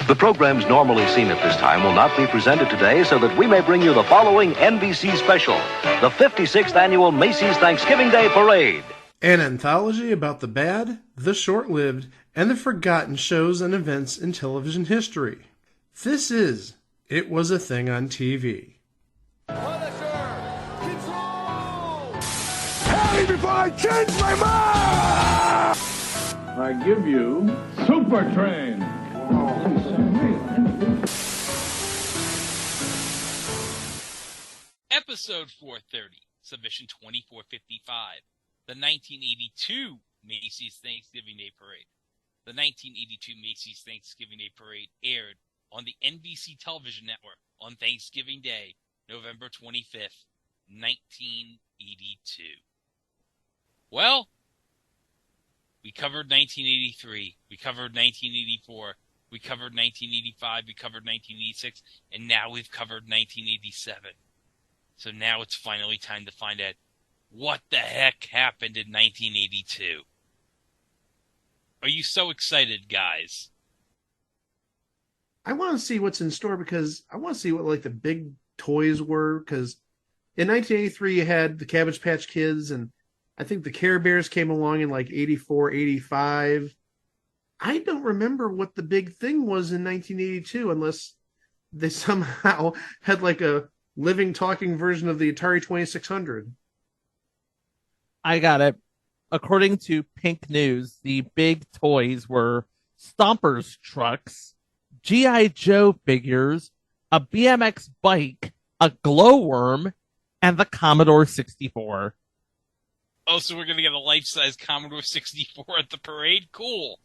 The programs normally seen at this time will not be presented today so that we may bring you the following NBC special, the 56th Annual Macy's Thanksgiving Day Parade. An anthology about the bad, the short-lived, and the forgotten shows and events in television history. This is It Was a Thing on TV. Punisher! Control! Harry, before I change my mind! I give you Super Train. Episode 430, Submission 2455, the 1982 Macy's Thanksgiving Day Parade. The 1982 Macy's Thanksgiving Day Parade aired on the NBC television network on Thanksgiving Day, November 25th, 1982. Well, we covered 1983, we covered 1984, we covered 1985, we covered 1986, and now we've covered 1987. So now it's finally time to find out what the heck happened in 1982. Are you so excited, guys? I want to see what's in store because I want to see what the big toys were, because in 1983 you had the Cabbage Patch Kids, and I think the Care Bears came along in 84, 85. I don't remember what the big thing was in 1982 unless they somehow had a living, talking version of the Atari 2600. I got it. According to Pink News, the big toys were Stompers trucks, G.I. Joe figures, a BMX bike, a glowworm, and the Commodore 64. Oh, so we're going to get a life-size Commodore 64 at the parade? Cool.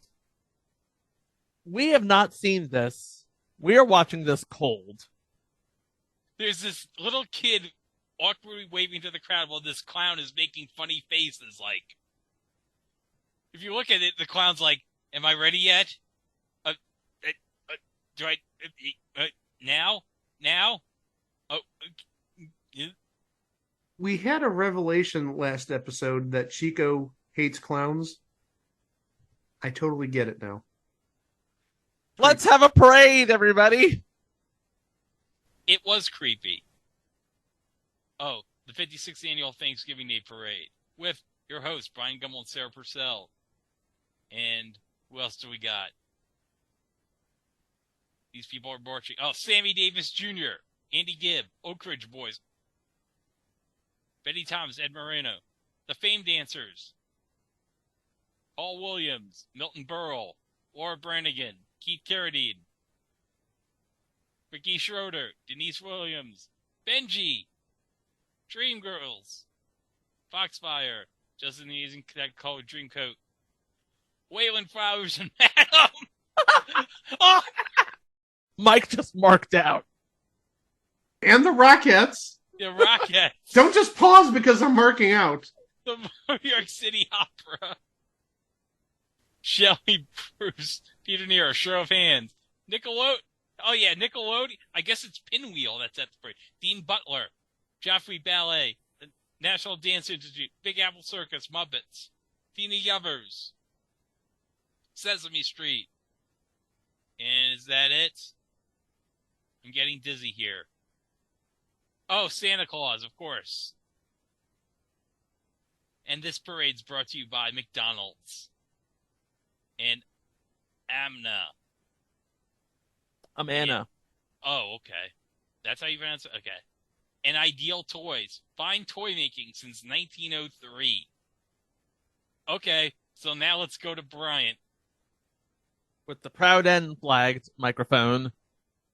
We have not seen this. We are watching this cold. There's this little kid awkwardly waving to the crowd while this clown is making funny faces. If you look at it, the clown's like, "Am I ready yet? Do I now? Oh, yeah." We had a revelation last episode that Chico hates clowns. I totally get it now. Let's have a parade, everybody. It was creepy. Oh, the 56th Annual Thanksgiving Day Parade with your hosts, Brian Gummel and Sarah Purcell. And who else do we got? These people are marching. Oh, Sammy Davis Jr., Andy Gibb, Oak Ridge Boys, Betty Thomas, Ed Moreno, the Fame Dancers, Paul Williams, Milton Berle, Laura Branigan, Keith Carradine, Ricky Schroeder, Denise Williams, Benji, Dreamgirls, Foxfire, Justin the Amazing Technicolor Dreamcoat, Waylon Flowers, and Madam. Oh! Mike just marked out. And the Rockettes. The Rockettes. Don't just pause because I'm marking out. The New York City Opera. Shelley Bruce, Peter Nero, show of hands. Nickelodeon. Oh, yeah, Nickelodeon. I guess it's Pinwheel that's at the parade. Dean Butler, Joffrey Ballet, the National Dance Institute, Big Apple Circus, Muppets, Tina Yovers, Sesame Street. And is that it? I'm getting dizzy here. Oh, Santa Claus, of course. And this parade's brought to you by McDonald's and Amna. Amana. Oh, okay. That's how you pronounce it? Okay. And Ideal Toys. Fine toy making since 1903. Okay, so now let's go to Bryant. With the proud and flagged microphone.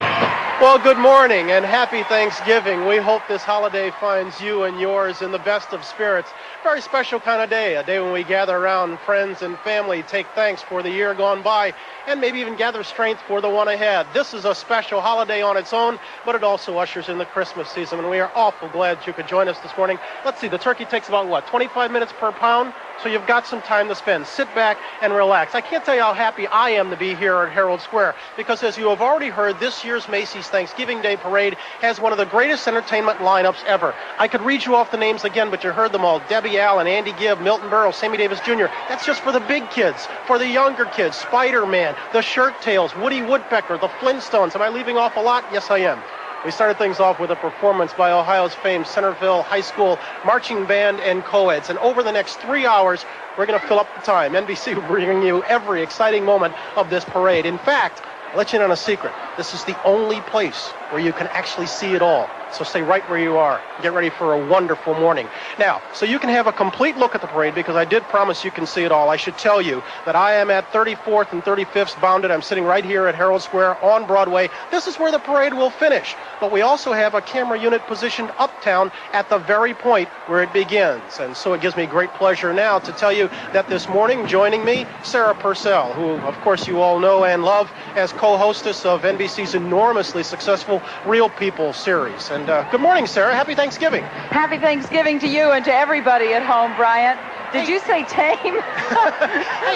Well, good morning and happy Thanksgiving. We hope this holiday finds you and yours in the best of spirits. Very special kind of day, a day when we gather around friends and family, take thanks for the year gone by, and maybe even gather strength for the one ahead. This is a special holiday on its own, but it also ushers in the Christmas season, and we are awful glad you could join us this morning. Let's see, the turkey takes about, 25 minutes per pound? So you've got some time to spend. Sit back and relax. I can't tell you how happy I am to be here at Herald Square, because as you have already heard, this year's Macy's Thanksgiving Day Parade has one of the greatest entertainment lineups ever. I could read you off the names again, but you heard them all. Debbie Allen, Andy Gibb, Milton Berle, Sammy Davis Jr. That's just for the big kids. For the younger kids, Spider-Man, the Shirt Tails, Woody Woodpecker, the Flintstones. Am I leaving off a lot? Yes, I am. We started things off with a performance by Ohio's famed Centerville High School Marching Band and Co-eds. And over the next 3 hours, we're going to fill up the time. NBC will bring you every exciting moment of this parade. In fact, I'll let you in on a secret. This is the only place where you can actually see it all. So stay right where you are. Get ready for a wonderful morning. Now, so you can have a complete look at the parade, because I did promise you can see it all, I should tell you that I am at 34th and 35th bounded. I'm sitting right here at Herald Square on Broadway. This is where the parade will finish. But we also have a camera unit positioned uptown at the very point where it begins. And so it gives me great pleasure now to tell you that this morning, joining me, Sarah Purcell, who, of course, you all know and love as co-hostess of NBC's enormously successful Real People series. And good morning, Sarah. Happy Thanksgiving. Happy Thanksgiving to you and to everybody at home, Bryant. Did you say tame?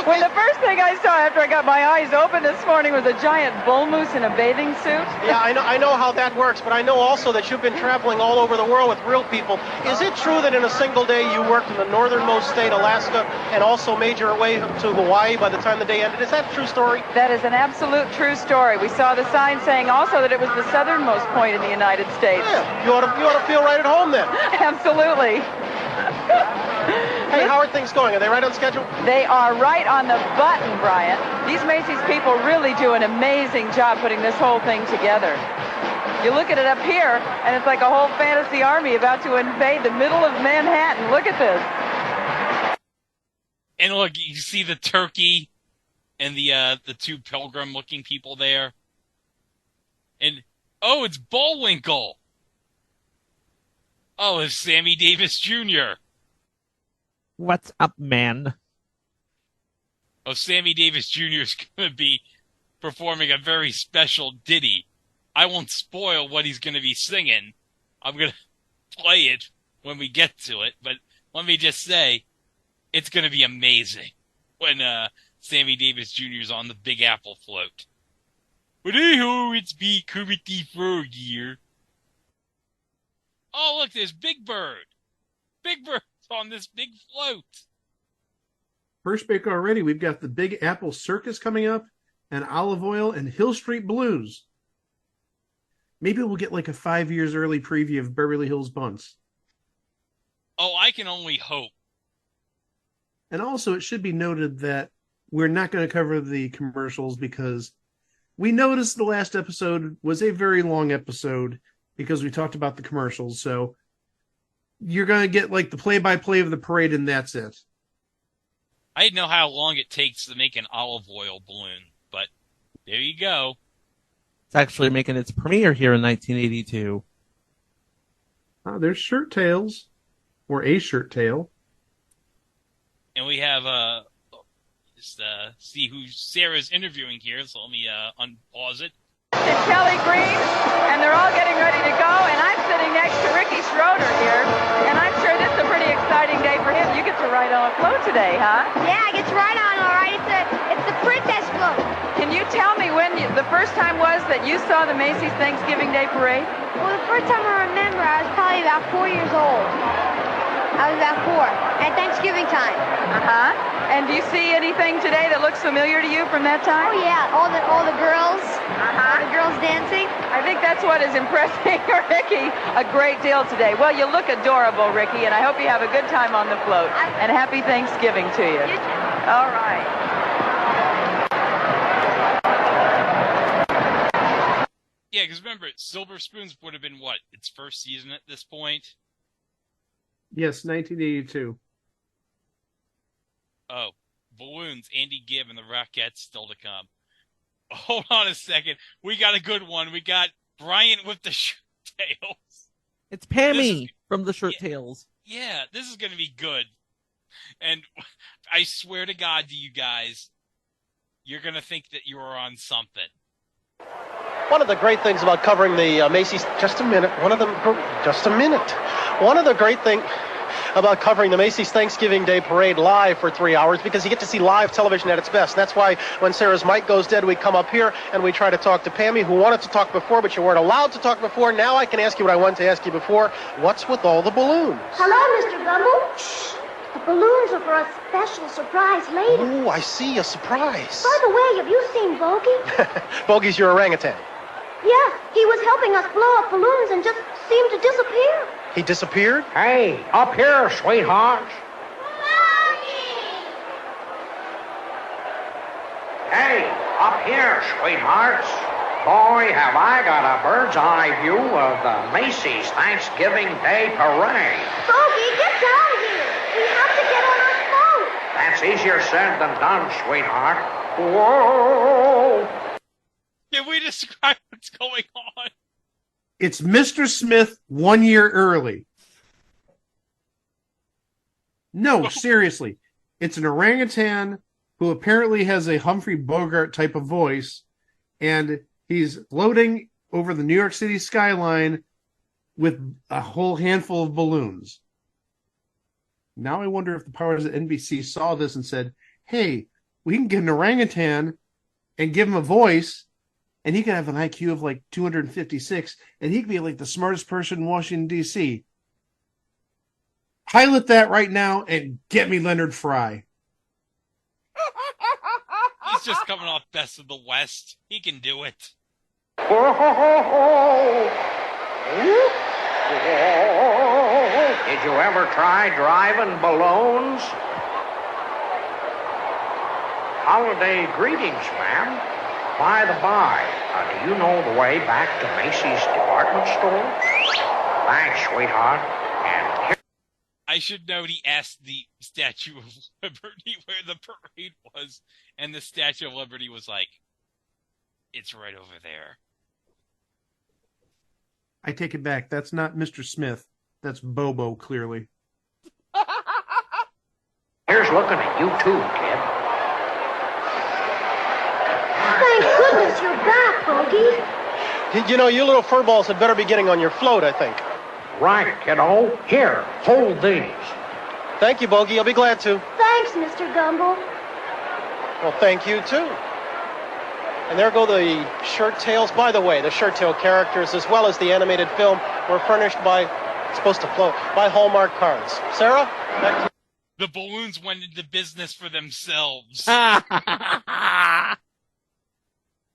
When the first thing I saw after I got my eyes open this morning was a giant bull moose in a bathing suit. Yeah, I know how that works, but I know also that you've been traveling all over the world with Real People. Is it true that in a single day you worked in the northernmost state, Alaska, and also made your way to Hawaii by the time the day ended? Is that a true story? That is an absolute true story. We saw the sign saying also that it was the southernmost point in the United States. Yeah, you ought to feel right at home then. Absolutely. Hey, how are things going? Are they right on schedule? They are right on the button, Bryant. These Macy's people really do an amazing job putting this whole thing together. You look at it up here, and it's like a whole fantasy army about to invade the middle of Manhattan. Look at this. And look, you see the turkey and the two pilgrim-looking people there. And, oh, it's Bullwinkle. Oh, it's Sammy Davis Jr. What's up, man? Oh, Sammy Davis Jr. is going to be performing a very special ditty. I won't spoil what he's going to be singing. I'm going to play it when we get to it, but let me just say, it's going to be amazing when Sammy Davis Jr. is on the Big Apple float. But hey-ho, it's me, Kermit the Frog here. Oh, look, there's Big Bird. Big Bird's on this big float. First break already. We've got the Big Apple Circus coming up, and Olive Oil and Hill Street Blues. Maybe we'll get like a 5 years early preview of Beverly Hills Bunts. Oh, I can only hope. And also, it should be noted that we're not going to cover the commercials because we noticed the last episode was a very long episode because we talked about the commercials. So you're going to get like the play-by-play of the parade, and that's it. I didn't know how long it takes to make an olive oil balloon, but there you go. It's actually making its premiere here in 1982. There's Shirt Tails, or a Shirt Tail. And we have, just see who Sarah's interviewing here, so let me unpause it. And Kelly Green, and they're all getting ready to go, and I'm sitting next to Ricky Schroeder here, and I'm sure this is a pretty exciting day for him. You get to ride on a float today, huh? Yeah, I get to ride on, all right. It's the princess float. Can you tell me when the first time was that you saw the Macy's Thanksgiving Day Parade? Well, the first time I remember, I was probably about 4 years old. I was about 4 at Thanksgiving time. Uh-huh. And do you see anything today that looks familiar to you from that time? Oh yeah, all the girls, all the girls dancing. I think that's what is impressing Ricky a great deal today. Well, you look adorable, Ricky, and I hope you have a good time on the float. And happy Thanksgiving to you. You too. All right. Yeah, because remember, Silver Spoons would have been what? Its first season at this point? Yes, 1982. Oh, balloons, Andy Gibb and the Rockettes still to come. Hold on a second. We got a good one. We got Bryant with the Shirt Tails. It's Pammy from the Shirt Tails. Yeah, this is going to be good. And I swear to God to you guys, you're going to think that you are on something. One of the great things about covering the Macy's, just a minute. One of the great things, about covering the Macy's Thanksgiving Day Parade live for 3 hours because you get to see live television at its best. That's why when Sarah's mic goes dead, we come up here and we try to talk to Pammy, who wanted to talk before, but you weren't allowed to talk before. Now I can ask you what I wanted to ask you before. What's with all the balloons? Hello, Mr. Gumble. Shh. The balloons are for a special surprise later. Oh, I see, a surprise. By the way, have you seen Bogey? Bogey's your orangutan. Yeah, he was helping us blow up balloons and just seemed to disappear. He disappeared? Hey, up here, sweethearts. Hey, up here, sweethearts. Boy, have I got a bird's eye view of the Macy's Thanksgiving Day Parade. Bogey, get down here. We have to get on our boat. That's easier said than done, sweetheart. Whoa! Can we describe what's going on? It's Mr. Smith 1 year early. No, seriously. It's an orangutan who apparently has a Humphrey Bogart type of voice, and he's floating over the New York City skyline with a whole handful of balloons. Now I wonder if the powers at NBC saw this and said, hey, we can get an orangutan and give him a voice, and he could have an IQ of like 256, and he could be like the smartest person in Washington, D.C. Pilot that right now and get me Leonard Fry. He's just coming off Best of the West. He can do it. Did you ever try driving balloons? Holiday greetings, ma'am. By the by, do you know the way back to Macy's department store? Thanks, sweetheart. And here... I should note he asked the Statue of Liberty where the parade was, and the Statue of Liberty was like, it's right over there. I take it back. That's not Mr. Smith. That's Bobo, clearly. Here's looking at you too, kid. Thank goodness you're back, Bogey. You know, you little furballs had better be getting on your float, I think. Right, kiddo. Here, hold these. Thank you, Bogey. I'll be glad to. Thanks, Mr. Gumble. Well, thank you, too. And there go the shirt tails. By the way, the shirt tail characters, as well as the animated film, were furnished by, supposed to float, by Hallmark Cards. Sarah, back to you. The balloons went into business for themselves.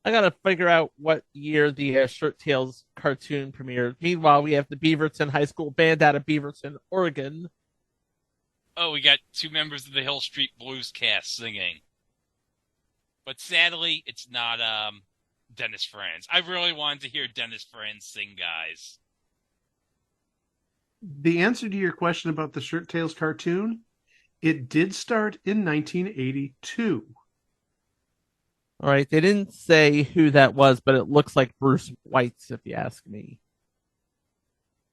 I gotta figure out what year the Shirt Tails cartoon premiered. Meanwhile, we have the Beaverton High School Band out of Beaverton, Oregon. Oh, we got two members of the Hill Street Blues cast singing. But sadly, it's not Dennis Franz. I really wanted to hear Dennis Franz sing, guys. The answer to your question about the Shirt Tails cartoon, it did start in 1982. All right, they didn't say who that was, but it looks like Bruce White's, if you ask me.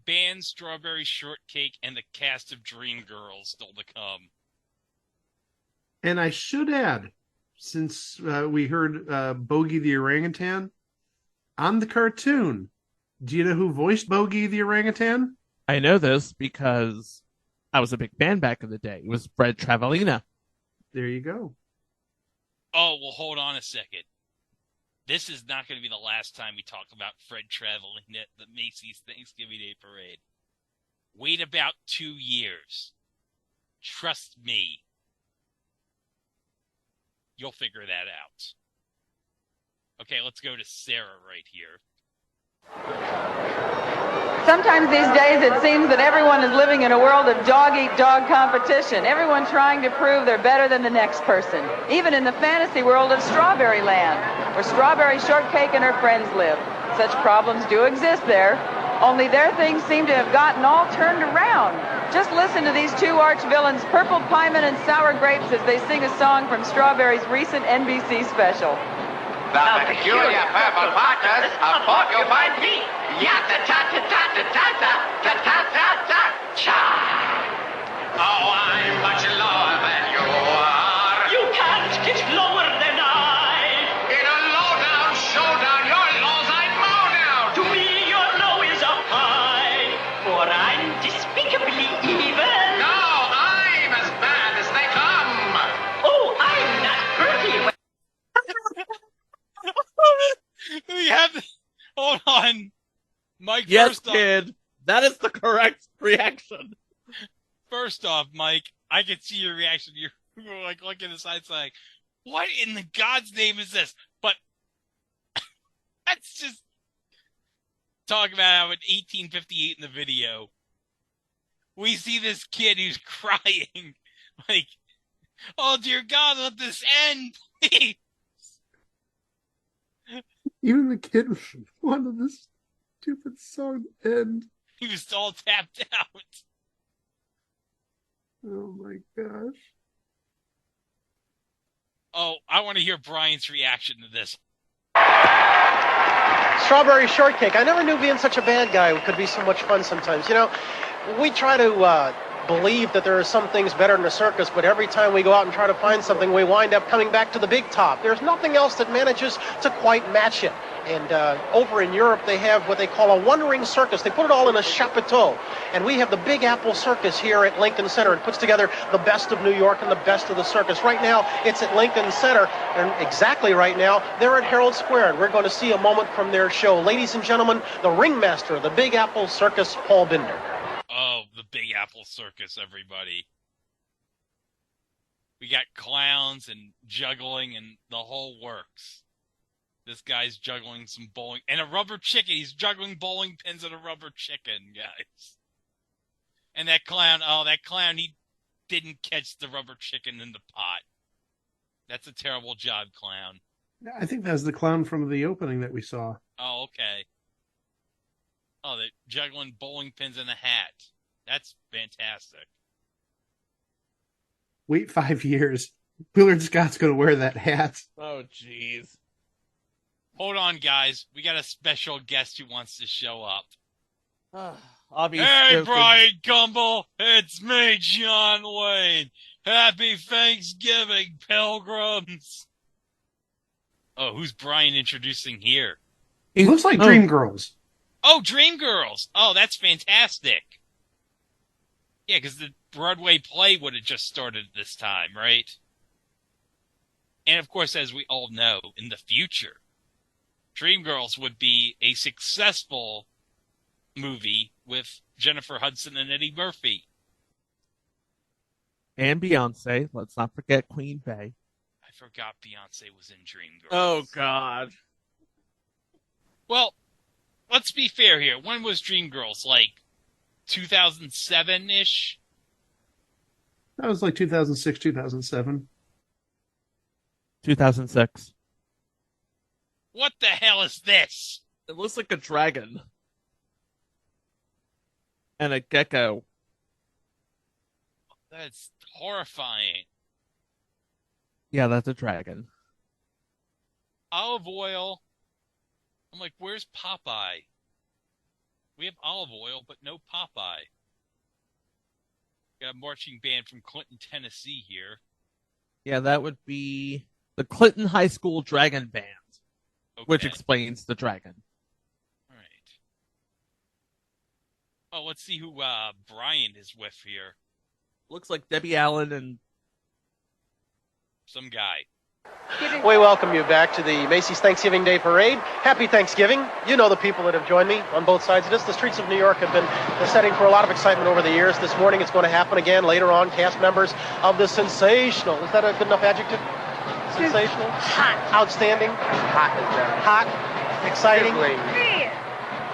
Band Strawberry Shortcake and the cast of Dreamgirls still to come. And I should add, since we heard Bogey the Orangutan, on the cartoon, do you know who voiced Bogey the Orangutan? I know this because I was a big fan back in the day. It was Fred Travellina. There you go. Oh, well, hold on a second. This is not going to be the last time we talk about Fred Travellina at the Macy's Thanksgiving Day Parade. Wait about 2 years. Trust me. You'll figure that out. Okay, let's go to Sarah right here. Sometimes these days it seems that everyone is living in a world of dog-eat-dog competition. Everyone trying to prove they're better than the next person. Even in the fantasy world of Strawberry Land, where Strawberry Shortcake and her friends live. Such problems do exist there. Only their things seem to have gotten all turned around. Just listen to these two arch villains, Purple Pieman and Sour Grapes, as they sing a song from Strawberry's recent NBC special. The peculiar purple partners of Porcupine Peak. Yatta-ta-ta-ta-ta-ta-ta-ta-ta-ta-ta. Oh, I'm much lower than you are. You can't get lower than I. In a low-down showdown, your low's I'd mow down. To me, your low is a high. For I'm despicably evil. have... Hold on. Mike, Yes, first off, kid. That is the correct reaction. first off, Mike, I can see your reaction. You're like looking aside saying, what in the God's name is this? But that's just talk about how in 1858 in the video, we see this kid who's crying. Like, oh, dear God, let this end, please. Even the kid wanted this stupid song to end. He was all tapped out. Oh my gosh. Oh, I want to hear Brian's reaction to this. Strawberry shortcake. I never knew being such a bad guy could be so much fun sometimes. You know, we try to believe that there are some things better than a circus, but every time we go out and try to find something, we wind up coming back to the big top. There's nothing else that manages to quite match it. And over in Europe, they have what they call a one-ring circus. They put it all in a chapiteau. And we have the Big Apple Circus here at Lincoln Center. It puts together the best of New York and the best of the circus. Right now, it's at Lincoln Center. And exactly right now, they're at Herald Square. And we're going to see a moment from their show. Ladies and gentlemen, the ringmaster of the Big Apple Circus, Paul Binder. Oh, the Big Apple Circus, everybody. We got clowns and juggling and the whole works. This guy's juggling some bowling and a rubber chicken. He's juggling bowling pins and a rubber chicken, guys. And that clown, he didn't catch the rubber chicken in the pot. That's a terrible job, clown. I think that's the clown from the opening that we saw. Oh, okay. Oh, they're juggling bowling pins in a hat. That's fantastic. Wait 5 years. Willard Scott's going to wear that hat. Oh, jeez. Hold on, guys. We got a special guest who wants to show up. I'll be Hey, stupid. Brian Gumble. It's me, John Wayne. Happy Thanksgiving, pilgrims. Oh, who's Brian introducing here? He looks like Dreamgirls. Oh, Dreamgirls. Oh, that's fantastic. Yeah, because the Broadway play would have just started at this time, right? And, of course, as we all know, in the future, Dreamgirls would be a successful movie with Jennifer Hudson and Eddie Murphy. And Beyonce. Let's not forget Queen Bey. I forgot Beyonce was in Dreamgirls. Oh, God. Well, let's be fair here. When was Dreamgirls? Like 2007-ish? That was like 2006, 2007. 2006. What the hell is this? It looks like a dragon. And a gecko. That's horrifying. Yeah, that's a dragon. Olive oil. I'm like, where's Popeye? We have olive oil, but no Popeye. Got a marching band from Clinton, Tennessee here. Yeah, that would be the Clinton High School Dragon Band, Okay. which explains the dragon. All right. Oh, let's see who Brian is with here. Looks like Debbie Allen and Some guy. We welcome you back to the Macy's Thanksgiving Day Parade. Happy Thanksgiving. You know the people that have joined me on both sides of this. The streets of New York have been the setting for a lot of excitement over the years. This morning it's going to happen again. Later on, cast members of the sensational, is that a good enough adjective? Sensational? Hot. Outstanding? Hot is better. Hot? Exciting?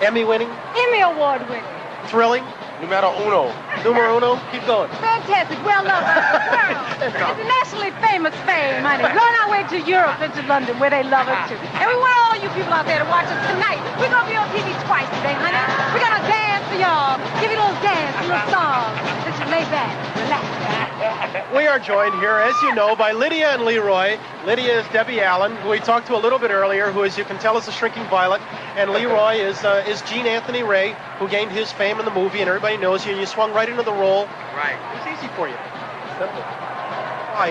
Emmy winning? Emmy Award winning. Thrilling? Numero uno. Numero uno? Keep going. Fantastic. Well loved around the world. Internationally famous fame, honey. We're on our way to Europe and to London where they love us too. And we want all you people out there to watch us tonight. We're going to be on TV twice today, honey. We're going to dance for y'all. Give you a little dance, a little song. Just lay back, relax. We are joined here, as you know, by Lydia and Leroy. Lydia is Debbie Allen, who we talked to a little bit earlier, who, as you can tell, is a shrinking violet. And Leroy is Gene Anthony Ray, who gained his fame in the movie, and everybody knows you, and you swung right into the role. Right. It was easy for you. Simple. Why?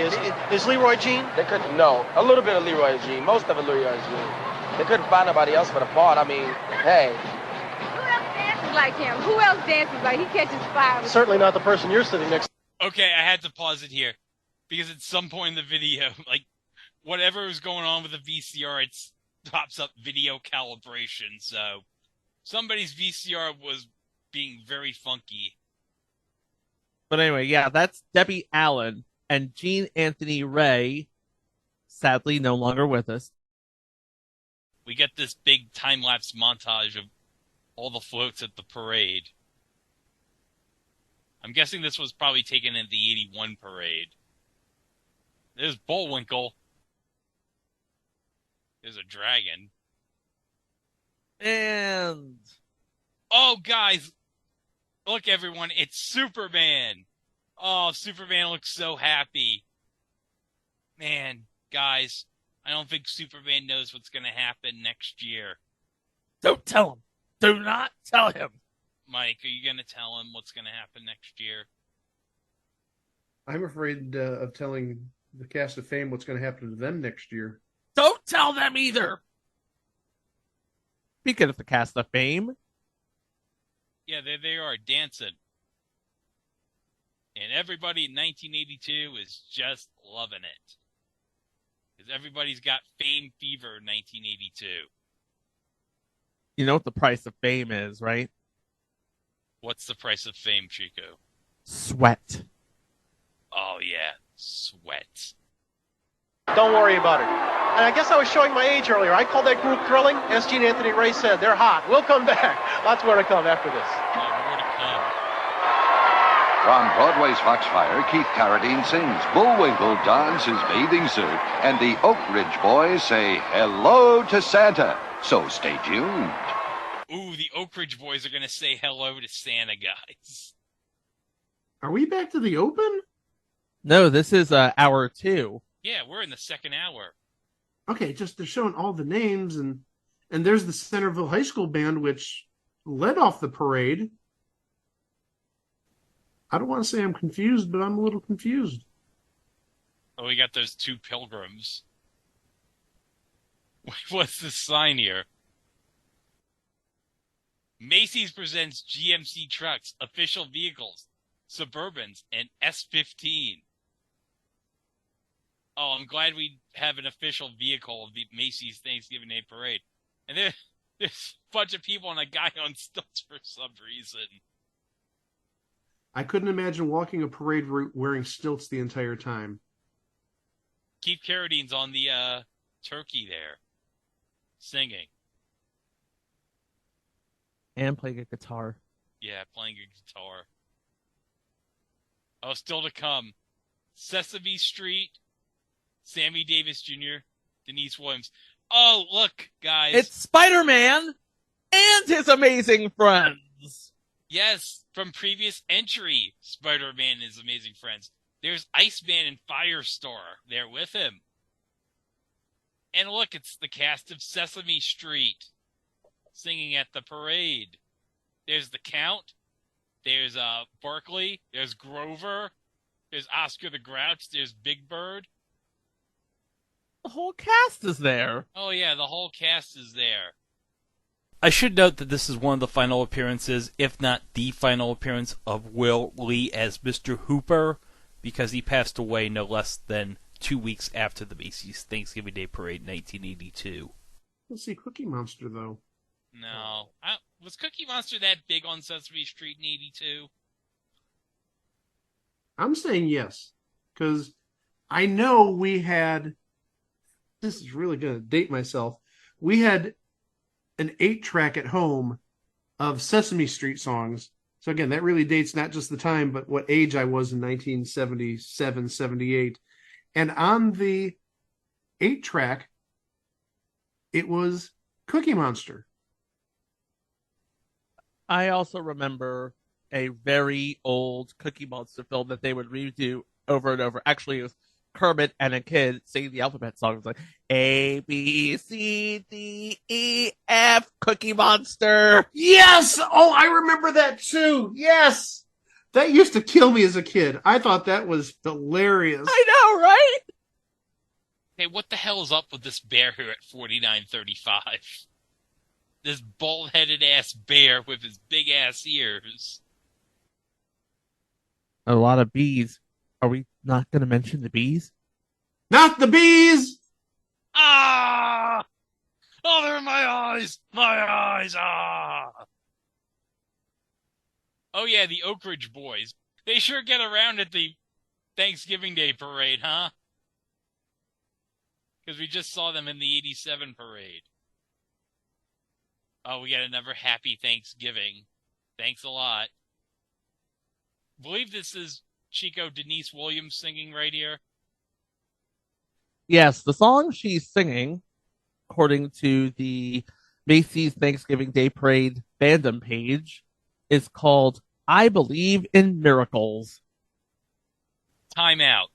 Is Leroy Gene? They couldn't, no. A little bit of Leroy is Gene. Most of it Leroy is Gene. They couldn't find nobody else for the part. I mean, hey. Who else dances like him? Who else dances like he catches fire? Certainly not the person you're sitting next to. Okay, I had to pause it here. Because at some point in the video, like, whatever was going on with the VCR, pops up video calibration, so somebody's VCR was being very funky. But anyway, yeah, that's Debbie Allen and Gene Anthony Ray, sadly no longer with us. We get this big time-lapse montage of all the floats at the parade. I'm guessing this was probably taken in the 81 parade. There's Bullwinkle. There's a dragon. And... oh, guys! Look, everyone, it's Superman! Oh, Superman looks so happy. Man, guys, I don't think Superman knows what's going to happen next year. Don't tell him. Do not tell him. Mike, are you going to tell him what's going to happen next year? I'm afraid of telling the cast of Fame what's going to happen to them next year. Don't tell them either. Speaking of the cast of Fame. Yeah, there they are, dancing. And everybody in 1982 is just loving it. Because everybody's got Fame fever in 1982. You know what the price of fame is, right? What's the price of fame, Chico? Sweat. Oh, yeah, sweat. Don't worry about it. And I guess I was showing my age earlier. I called that group thrilling. As Gene Anthony Ray said, they're hot. We'll come back. Lots more to come after this. More to come. From Broadway's Foxfire, Keith Carradine sings, Bullwinkle dons his bathing suit, and the Oak Ridge Boys say hello to Santa. So stay tuned. Ooh, the Oak Ridge Boys are going to say hello to Santa, guys. Are we back to the open? No, this is hour 2. Yeah, we're in the second hour. Okay, just they're showing all the names, and there's the Centerville High School band, which led off the parade. I don't want to say I'm confused, but I'm a little confused. Oh, we got those two pilgrims. What's this sign here? Macy's presents GMC trucks, official vehicles, Suburbans, and S15. Oh, I'm glad we have an official vehicle of the Macy's Thanksgiving Day Parade. And there's a bunch of people and a guy on stilts for some reason. I couldn't imagine walking a parade route wearing stilts the entire time. Keith Carradine's on the turkey there, singing. And playing a guitar. Yeah, playing a guitar. Oh, still to come. Sesame Street, Sammy Davis Jr., Denise Williams. Oh, look, guys. It's Spider-Man and his amazing friends. Yes, from previous entry, Spider-Man and his amazing friends. There's Iceman and Firestar there with him. And look, it's the cast of Sesame Street singing at the parade. There's the Count. There's Barkley. There's Grover. There's Oscar the Grouch. There's Big Bird. The whole cast is there. Oh, yeah, the whole cast is there. I should note that this is one of the final appearances, if not the final appearance, of Will Lee as Mr. Hooper, because he passed away no less than 2 weeks after the Macy's Thanksgiving Day Parade in 1982. Let's see, Cookie Monster, though. No. Was Cookie Monster that big on Sesame Street in 82? I'm saying yes, because I know we had, this is really going to date myself, we had an 8-track at home of Sesame Street songs. So again, that really dates not just the time, but what age I was in 1977, 78. And on the 8-track, it was Cookie Monster. I also remember a very old Cookie Monster film that they would redo over and over. Actually, it was Kermit and a kid singing the alphabet song. It was like A, B, C, D, E, F, Cookie Monster. Yes! Oh, I remember that too. Yes! That used to kill me as a kid. I thought that was hilarious. I know, right? Hey, what the hell is up with this bear here at 4935? This bald-headed ass bear with his big ass ears. A lot of bees. Are we not going to mention the bees? Not the bees! Ah! Oh, they're in my eyes! My eyes! Ah! Oh, yeah, the Oak Ridge boys. They sure get around at the Thanksgiving Day parade, huh? Because we just saw them in the 87 parade. Oh, we got another happy Thanksgiving. Thanks a lot. I believe this is Chico Denise Williams singing right here. Yes, the song she's singing, according to the Macy's Thanksgiving Day Parade fandom page, is called I Believe in Miracles. Time out.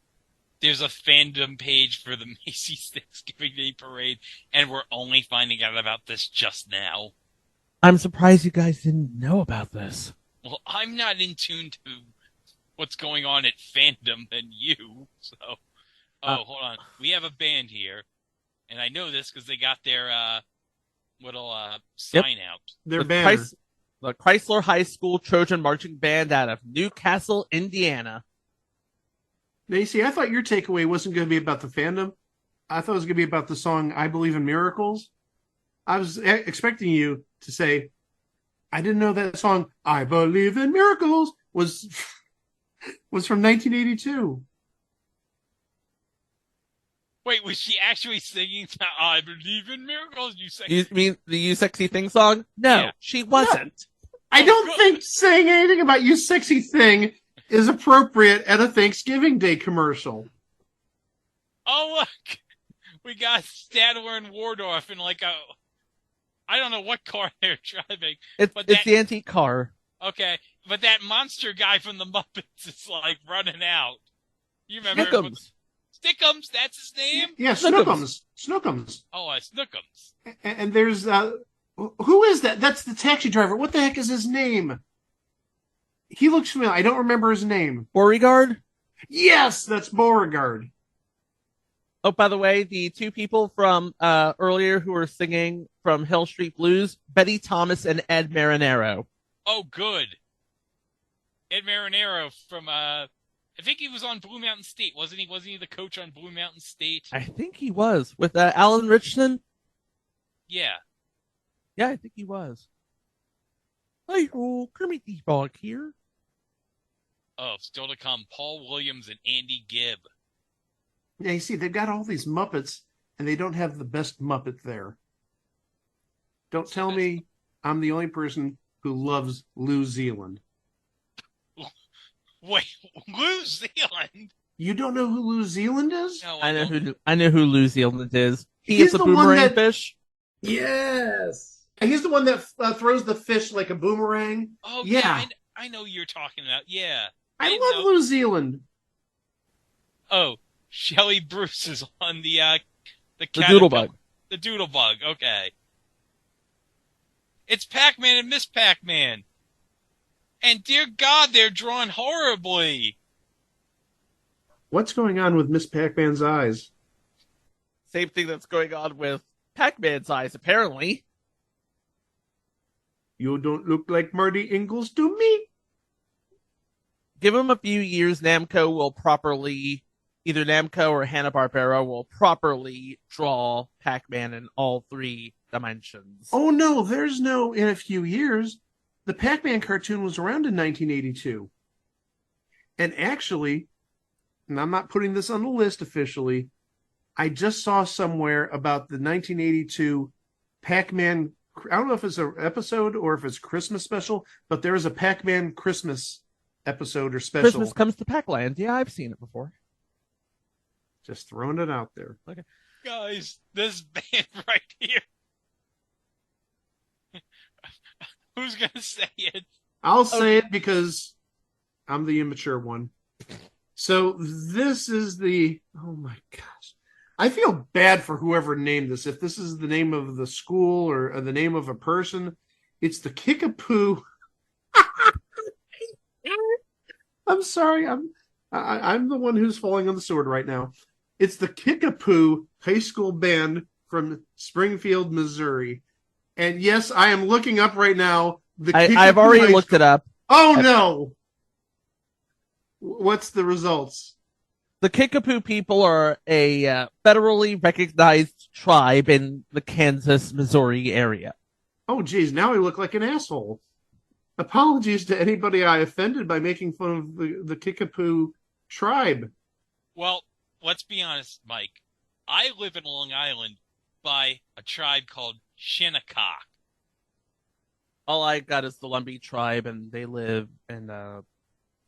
There's a fandom page for the Macy's Thanksgiving Day Parade, and we're only finding out about this just now. I'm surprised you guys didn't know about this. Well, I'm not in tune to what's going on at fandom than you, so... hold on. We have a band here, and I know this because they got their little sign out. Their banner. The Chrysler High School Trojan Marching Band out of Newcastle, Indiana. Macy, I thought your takeaway wasn't going to be about the fandom. I thought it was going to be about the song I Believe in Miracles. I was expecting you to say, I didn't know that song, I Believe in Miracles, was from 1982. Wait, was she actually singing I Believe in Miracles? You mean the You Sexy Thing song? No, Yeah. she wasn't. I don't think saying anything about You Sexy Thing is appropriate at a Thanksgiving Day commercial. Oh, look! We got Stadler and Wardorf in like a... I don't know what car they're driving. It's the antique car. Okay, but that monster guy from the Muppets is like running out. You remember... Snookums. Stickums, that's his name? Yeah, Snookums. Snookums. Oh, Snookums. And there's, who is that? That's the taxi driver. What the heck is his name? He looks familiar. I don't remember his name. Beauregard? Yes, that's Beauregard. Oh, by the way, the two people from earlier who were singing from Hill Street Blues, Betty Thomas and Ed Marinero. Oh, good. Ed Marinero from, I think he was on Blue Mountain State, wasn't he? Wasn't he the coach on Blue Mountain State? I think he was. With Alan Richardson? Yeah. Yeah, I think he was. Hey, Kermit the Frog here. Oh, still to come, Paul Williams and Andy Gibb. Yeah, you see, they've got all these Muppets, and they don't have the best Muppet there. Don't tell me I'm the only person who loves New Zealand. Wait, New Zealand? You don't know who New Zealand is? No, I know who New Zealand is. He He's is the the one boomerang that- fish. Yes. And he's the one that throws the fish like a boomerang. Oh, yeah. I know who you're talking about. Yeah. I didn't love know- New Zealand. Oh, Shelley Bruce is on the Doodlebug. The Doodlebug, okay. It's Pac-Man and Miss Pac-Man. And dear God, they're drawn horribly. What's going on with Miss Pac-Man's eyes? Same thing that's going on with Pac-Man's eyes, apparently. You don't look like Marty Ingalls to me. Give him a few years, Namco will properly, either Namco or Hanna-Barbera will properly draw Pac-Man in all three dimensions. Oh, no, there's no in a few years. The Pac-Man cartoon was around in 1982. And actually, and I'm not putting this on the list officially, I just saw somewhere about the 1982 Pac-Man, I don't know if it's an episode or if it's Christmas special, but there is a Pac-Man Christmas episode or special. Christmas Comes to Pac-Land. Yeah, I've seen it before. Just throwing it out there. Okay. Guys, this band right here. Who's going to say it? I'll say it because I'm the immature one. So this is the, oh my gosh. I feel bad for whoever named this. If this is the name of the school or the name of a person, it's the Kickapoo. I'm sorry. I'm the one who's falling on the sword right now. It's the Kickapoo High School Band from Springfield, Missouri. And yes, I am looking up right now. I've already looked it up. Oh no! What's the results? The Kickapoo people are a federally recognized tribe in the Kansas-Missouri area. Oh, geez, now I look like an asshole. Apologies to anybody I offended by making fun of the Kickapoo tribe. Well, let's be honest, Mike. I live in Long Island by a tribe called Shinnecock. All I got is the Lumbee tribe, and they live in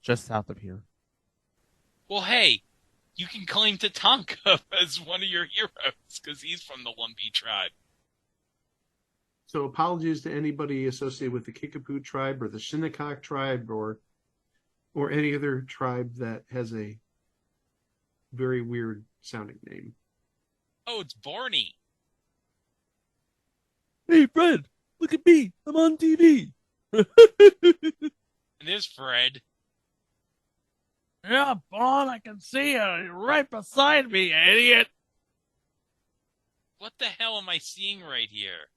just south of here. Well, hey, you can claim Tatanka as one of your heroes because he's from the Lumbee tribe. So apologies to anybody associated with the Kickapoo tribe or the Shinnecock tribe or any other tribe that has a very weird sounding name. Oh, it's Barney. Hey, Fred, look at me. I'm on TV. And there's Fred. Yeah, Bon, I can see you right beside me, idiot. What the hell am I seeing right here?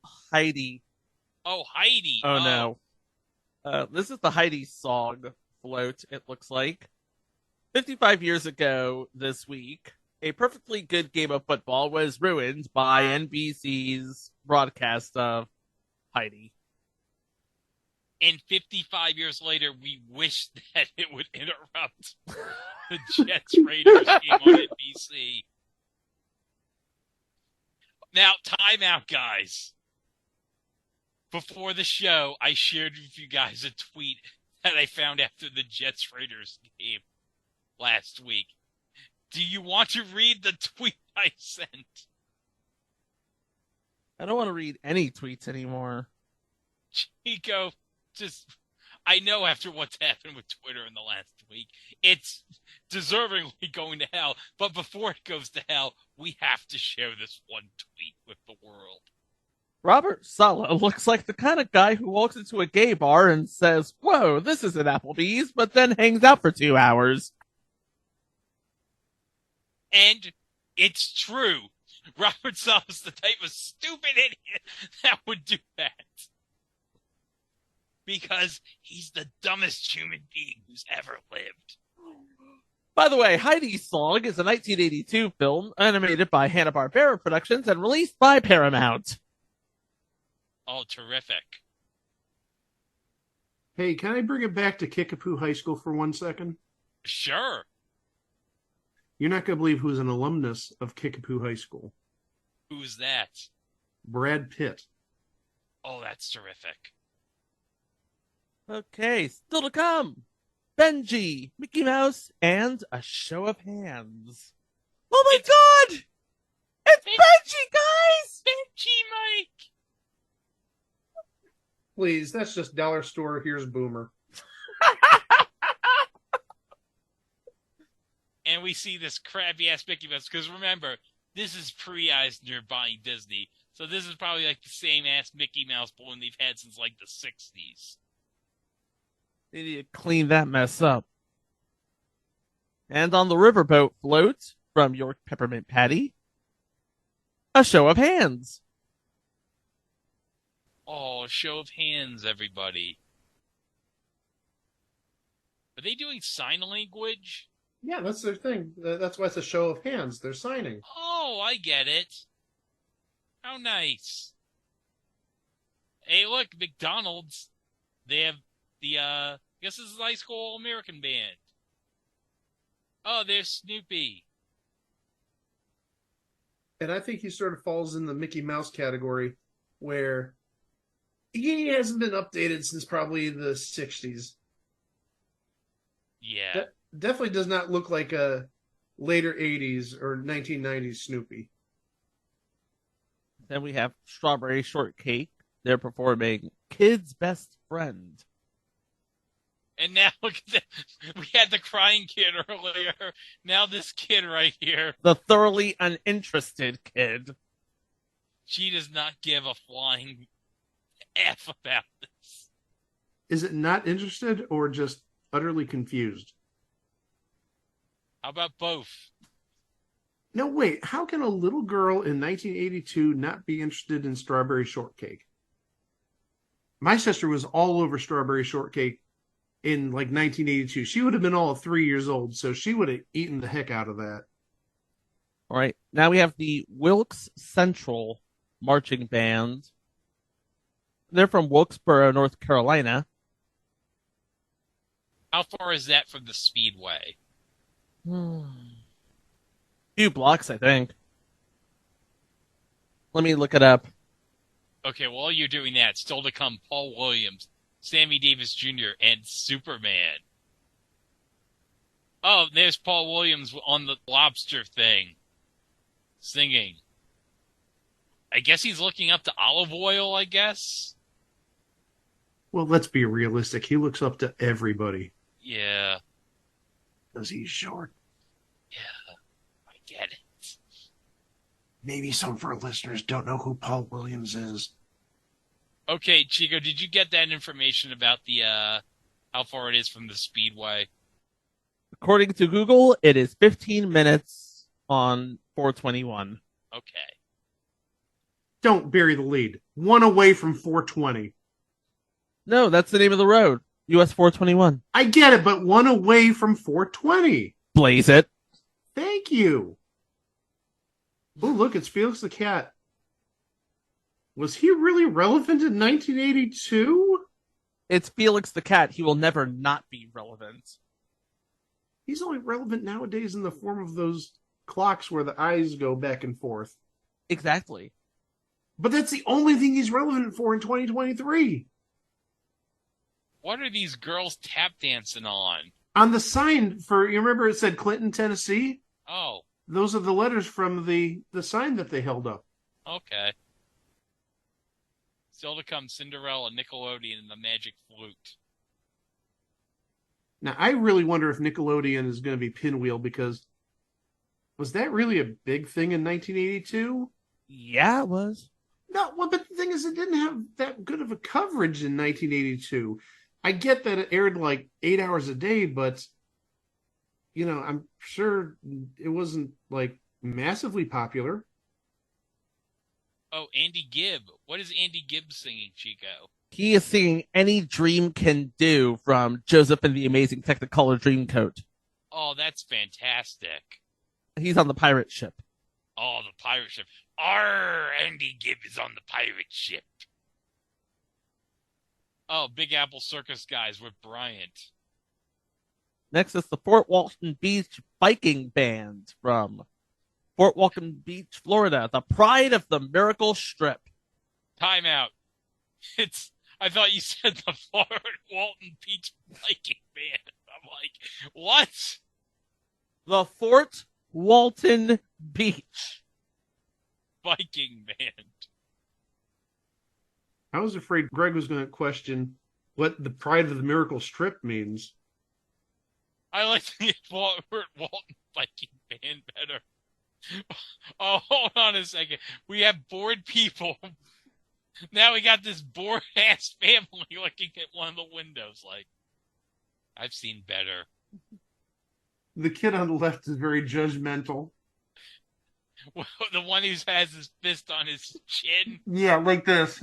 Heidi. Oh, Heidi. Oh, no. This is the Heidi song float, it looks like. 55 years ago this week, a perfectly good game of football was ruined by NBC's broadcast of Heidi. And 55 years later, we wish that it would interrupt the Jets-Raiders game on NBC. Now, time out, guys. Before the show, I shared with you guys a tweet that I found after the Jets-Raiders game last week. Do you want to read the tweet I sent? I don't want to read any tweets anymore. Chico, I know after what's happened with Twitter in the last week, it's deservingly going to hell. But before it goes to hell, we have to share this one tweet with the world. Robert Sala looks like the kind of guy who walks into a gay bar and says, "Whoa, this is an Applebee's," but then hangs out for 2 hours. And it's true. Robert Sala's the type of stupid idiot that would do that. Because he's the dumbest human being who's ever lived. By the way, Heidi's Song is a 1982 film animated by Hanna-Barbera Productions and released by Paramount. Oh, terrific. Hey, can I bring it back to Kickapoo High School for 1 second? Sure. You're not going to believe who's an alumnus of Kickapoo High School. Who's that? Brad Pitt. Oh, that's terrific. Okay, still to come. Benji, Mickey Mouse, and a show of hands. Oh my god! It's Benji, guys! Benji, Mike! Please, that's just dollar store. Here's Boomer. And we see this crappy-ass Mickey Mouse, because remember, this is pre-Eisner buying Disney, so this is probably like the same-ass Mickey Mouse balloon they've had since like the 60s. They need to clean that mess up. And on the riverboat float from York Peppermint Patty, a show of hands. Oh, show of hands, everybody. Are they doing sign language? Yeah, that's their thing. That's why it's a show of hands. They're signing. Oh, I get it. How nice. Hey, look, McDonald's. They have the, I guess this is high school All-American band. Oh, there's Snoopy. And I think he sort of falls in the Mickey Mouse category where he hasn't been updated since probably the 60s. Yeah. Definitely does not look like a later 80s or 1990s Snoopy. Then we have Strawberry Shortcake. They're performing Kid's Best Friend. And now, look at that. We had the crying kid earlier. Now this kid right here. The thoroughly uninterested kid. She does not give a flying F about this. Is it not interested or just utterly confused? How about both? No, wait. How can a little girl in 1982 not be interested in Strawberry Shortcake? My sister was all over Strawberry Shortcake in like 1982. She would have been all of 3 years old, so she would have eaten the heck out of that. All right. Now we have the Wilkes Central Marching Band. They're from Wilkesboro, North Carolina. How far is that from the Speedway? Few blocks, I think. Let me look it up. Okay, while you're doing that, still to come, Paul Williams, Sammy Davis Jr., and Superman. Oh, there's Paul Williams on the lobster thing, singing. I guess he's looking up to olive oil, I guess? Well, let's be realistic. He looks up to everybody. Yeah. Because he's short. Yeah, I get it. Maybe some of our listeners don't know who Paul Williams is. Okay, Chico, did you get that information about the, how far it is from the Speedway? According to Google, it is 15 minutes on 421. Okay. Don't bury the lead. One away from 420. No, that's the name of the road. US 421. I get it, but one away from 420. Blaze it. Thank you. Oh, look, it's Felix the Cat. Was he really relevant in 1982? It's Felix the Cat. He will never not be relevant. He's only relevant nowadays in the form of those clocks where the eyes go back and forth. Exactly. But that's the only thing he's relevant for in 2023. What are these girls tap dancing on? On the sign for, you remember it said Clinton, Tennessee? Oh, Those are the letters from the sign that they held up. okay. Still to come, Cinderella, Nickelodeon, and the Magic Flute. Now, I really wonder if Nickelodeon is going to be Pinwheel, because was that really a big thing in 1982? Yeah, it was. No, well, but the thing is, it didn't have that good of a coverage in 1982. I get that it aired like 8 hours a day, but, you know, I'm sure it wasn't like massively popular. Oh, Andy Gibb. What is Andy Gibb singing, Chico? He is singing Any Dream Can Do from Joseph and the Amazing Technicolor Dreamcoat. Oh, that's fantastic. He's on the pirate ship. Oh, the pirate ship. Arr, Andy Gibb is on the pirate ship. Oh, Big Apple Circus guys with Bryant. Next is the Fort Walton Beach Biking Band from Fort Walton Beach, Florida, the pride of the Miracle Strip. Time out. I thought you said the Fort Walton Beach Biking Band. I'm like, what? The Fort Walton Beach Biking Band. I was afraid Greg was going to question what the pride of the Miracle Strip means. I like the Fort Walton Biking Band better. Oh, hold on a second. We have bored people. Now we got this bored-ass family looking at one of the windows like, I've seen better. The kid on the left is very judgmental. Well, the one who has his fist on his chin. Yeah, like this.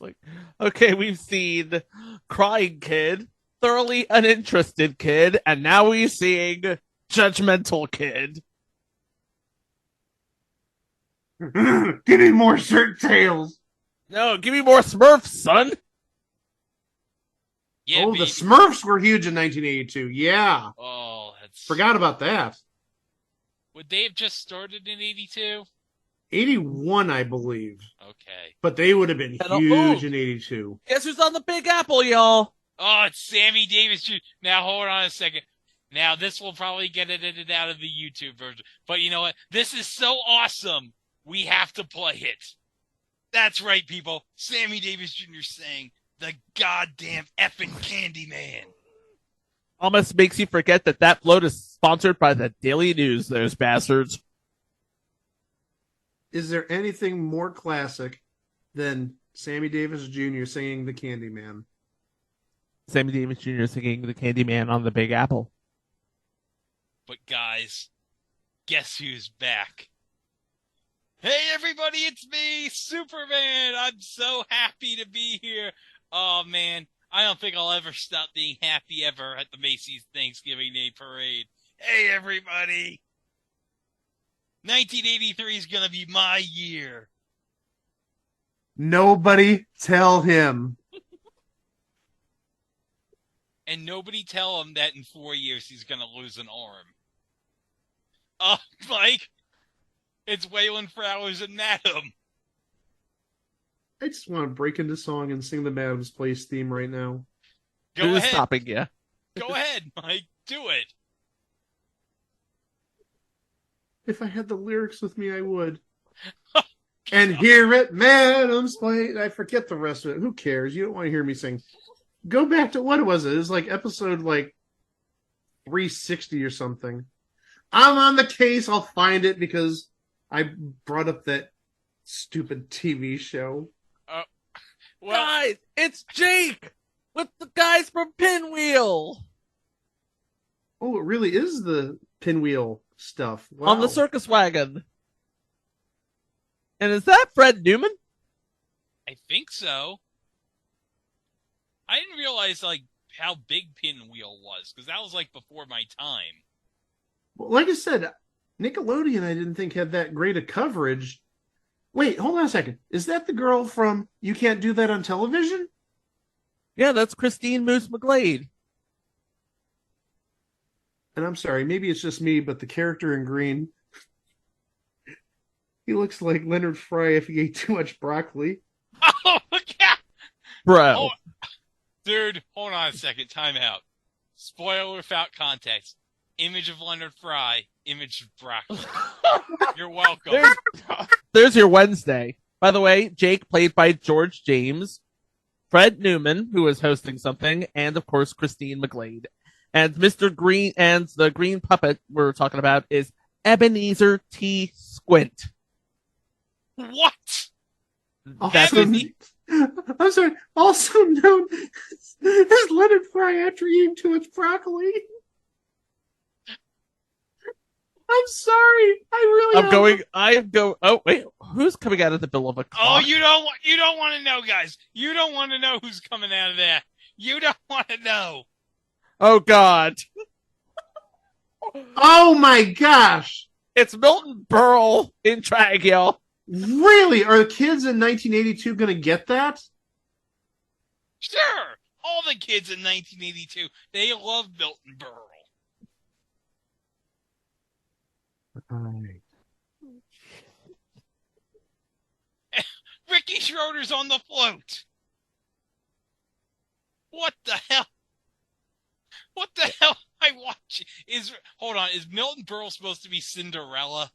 Like, okay, we've seen Crying Kid, Thoroughly Uninterested Kid, and now we're seeing Judgmental Kid. Give me more shirt tails. No, give me more Smurfs, son. Yeah, the Smurfs were huge in 1982. Yeah. Oh, that's... Forgot about that. Would they have just started in 82? 81, I believe. Okay. But they would have been huge in 82. Guess who's on the Big Apple, y'all? Oh, it's Sammy Davis Jr. Now, hold on a second. Now, this will probably get edited out of the YouTube version. But you know what? This is so awesome. We have to play it. That's right, people. Sammy Davis Jr. saying, the goddamn effing Candyman. Almost makes you forget that float is sponsored by the Daily News, those bastards. Is there anything more classic than Sammy Davis Jr. singing the Candyman? Sammy Davis Jr. singing the Candyman on the Big Apple. But guys, guess who's back? Hey everybody, it's me, Superman! I'm so happy to be here. Oh man, I don't think I'll ever stop being happy ever at the Macy's Thanksgiving Day Parade. Hey, everybody! 1983 is gonna be my year. Nobody tell him. And nobody tell him that in 4 years he's gonna lose an arm. Mike, it's Waylon Flowers and Madam. I just want to break into song and sing the Madam's Place theme right now. Go ahead. Stopping you. Go ahead, Mike. Do it. If I had the lyrics with me, I would. And here at Madam's Place, I forget the rest of it. Who cares? You don't want to hear me sing. Go back to what was it? It was like episode 360 or something. I'm on the case. I'll find it because I brought up that stupid TV show. Well, guys, it's Jake with the guys from Pinwheel. Oh, it really is the Pinwheel stuff. Wow. On the circus wagon. And is that Fred Newman? I think so. I didn't realize how big Pinwheel was, because that was before my time. Well, like I said, Nickelodeon I didn't think had that great a coverage. Wait, hold on a second. Is that the girl from You Can't Do That on Television? Yeah, that's Christine Moose McGlade. And I'm sorry, maybe it's just me, but the character in green, he looks like Leonard Fry if he ate too much broccoli. Oh, God! Bro. Oh, dude, hold on a second. Time out. Spoiler without context. Image of Leonard Fry, image of broccoli. You're welcome. There's your Wednesday. By the way, Jake played by George James, Fred Newman, who is hosting something, and of course Christine McGlade. And Mr. Green and the green puppet we're talking about is Ebenezer T. Squint. What? That's I'm sorry. Also known as Leonard Fry after eating too much broccoli. I'm sorry. Oh wait, who's coming out of the bill of a clock? Oh, you don't want to know, guys. You don't want to know who's coming out of there. You don't want to know. Oh God. Oh my gosh. It's Milton Berle in Dragula. Really? Are the kids in 1982 going to get that? Sure. All the kids in 1982, they love Milton Berle. Right. Ricky Schroeder's on the float. What the hell? What the hell am I watching? Hold on, is Milton Berle supposed to be Cinderella?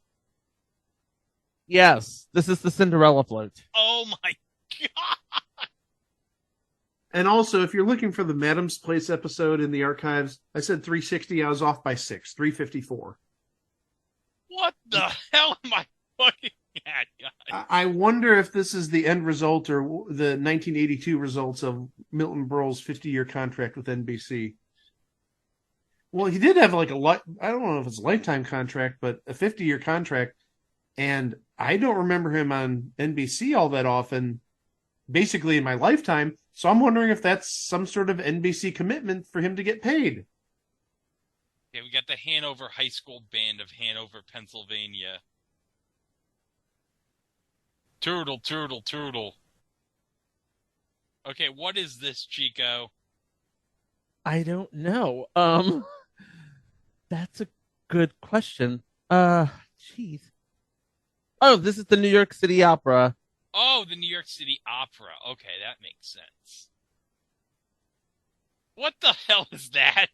Yes, this is the Cinderella float. Oh my God. And also, if you're looking for the Madam's Place episode in the archives, I said 360, I was off by 6, 354. What the hell am I looking at, guys? I wonder if this is the end result or the 1982 results of Milton Berle's 50-year contract with NBC. Well, he did have I don't know if it's a lifetime contract, but a 50-year contract. And I don't remember him on NBC all that often, basically in my lifetime. So I'm wondering if that's some sort of NBC commitment for him to get paid. Yeah, we got the Hanover High School Band of Hanover, Pennsylvania. Turtle, turtle, turtle. Okay, what is this, Chico? I don't know. That's a good question. Jeez. Oh, this is the New York City Opera. Oh, the New York City Opera. Okay, that makes sense. What the hell is that?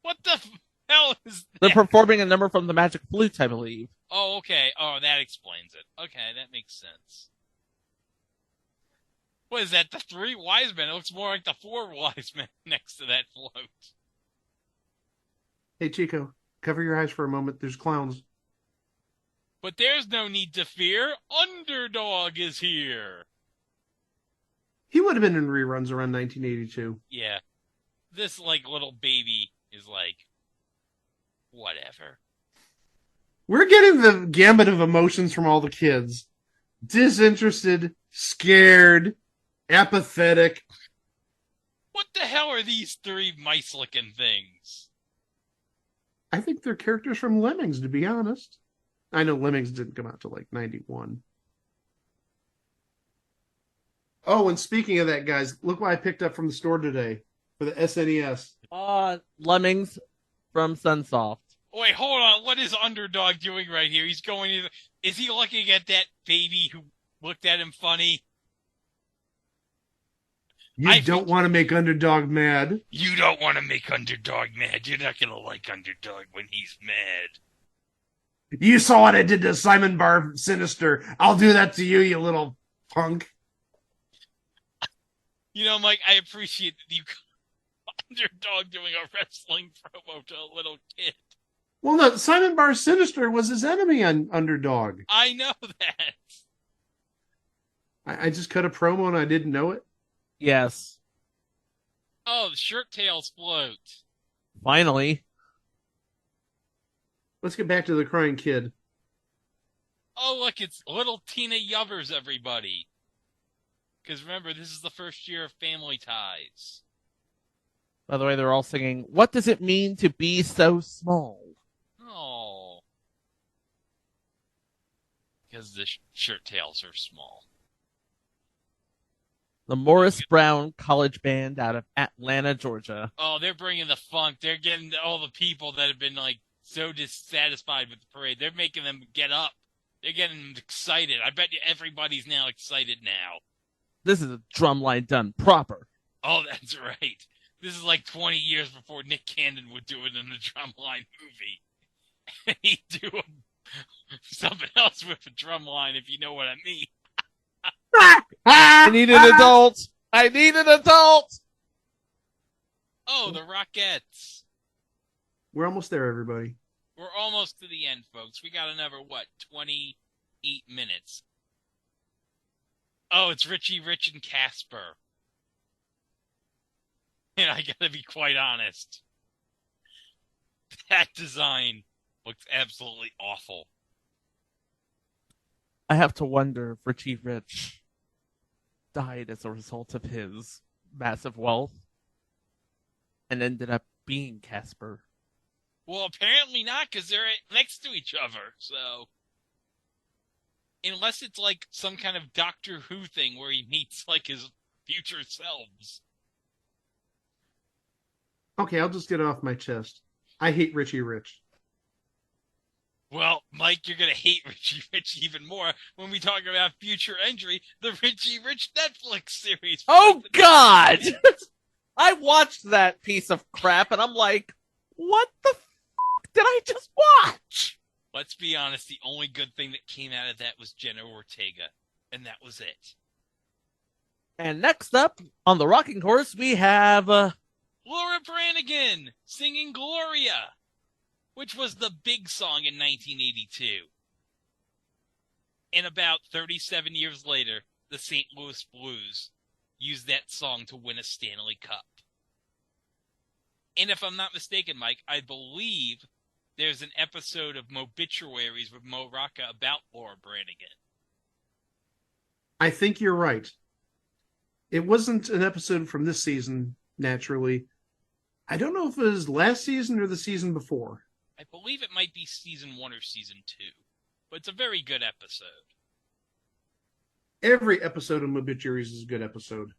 What the hell is that? They're performing a number from the Magic Flute, I believe. Oh, okay. Oh, that explains it. Okay, that makes sense. What is that, the three wise men? It looks more like the four wise men next to that float. Hey, Chico, cover your eyes for a moment. There's clowns. But there's no need to fear. Underdog is here. He would have been in reruns around 1982. Yeah. This, little baby is whatever. We're getting the gambit of emotions from all the kids. Disinterested, scared, apathetic. What the hell are these three mice-looking things? I think they're characters from Lemmings, to be honest. I know Lemmings didn't come out till like 91. Oh, and speaking of that, guys, look what I picked up from the store today for the SNES. Lemmings from Sunsoft. Wait, hold on. What is Underdog doing right here? He's going. Is he looking at that baby who looked at him funny? You don't want to make Underdog mad. You don't want to make Underdog mad. You're not going to like Underdog when he's mad. You saw what I did to Simon Bar Sinister. I'll do that to you, you little punk. You know, Mike, I appreciate that you Underdog doing a wrestling promo to a little kid. Well, no, Simon Bar Sinister was his enemy on Underdog. I know that. I just cut a promo and I didn't know it. Yes. Oh, the shirt tails float. Finally. Let's get back to the crying kid. Oh, look, it's little Tina Yubbers, everybody. Because remember, this is the first year of Family Ties. By the way, they're all singing, "What does it mean to be so small?" Oh. Because the shirt tails are small. The Morris Brown College Band out of Atlanta, Georgia. Oh, they're bringing the funk. They're getting all the people that have been, like, so dissatisfied with the parade. They're making them get up. They're getting them excited. I bet you everybody's now excited now. This is a drumline done proper. Oh, that's right. This is like 20 years before Nick Cannon would do it in a drumline movie. And he'd do something else with a drumline, if you know what I mean. I need an adult. I need an adult. Oh, the Rockettes. We're almost there, everybody. We're almost to the end, folks. We got another, 28 minutes. Oh, it's Richie Rich and Casper. And I gotta be quite honest. That design looks absolutely awful. I have to wonder if Richie Rich died as a result of his massive wealth and ended up being Casper. Well, apparently not, because they're next to each other, so... Unless it's like some kind of Doctor Who thing where he meets, like, his future selves. Okay, I'll just get it off my chest. I hate Richie Rich. Well, Mike, you're going to hate Richie Rich even more when we talk about future entry, the Richie Rich Netflix series. Oh, God! I watched that piece of crap, and I'm like, what the f*** did I just watch? Let's be honest, the only good thing that came out of that was Jenna Ortega, and that was it. And next up, on the rocking horse, we have... Laura Branigan singing Gloria, which was the big song in 1982. And about 37 years later, the St. Louis Blues used that song to win a Stanley Cup. And if I'm not mistaken, Mike, I believe there's an episode of Mobituaries with Mo Rocca about Laura Branigan. I think you're right. It wasn't an episode from this season, naturally. I don't know if it was last season or the season before. I believe it might be season 1 or season 2. But it's a very good episode. Every episode of Mobituaries is a good episode.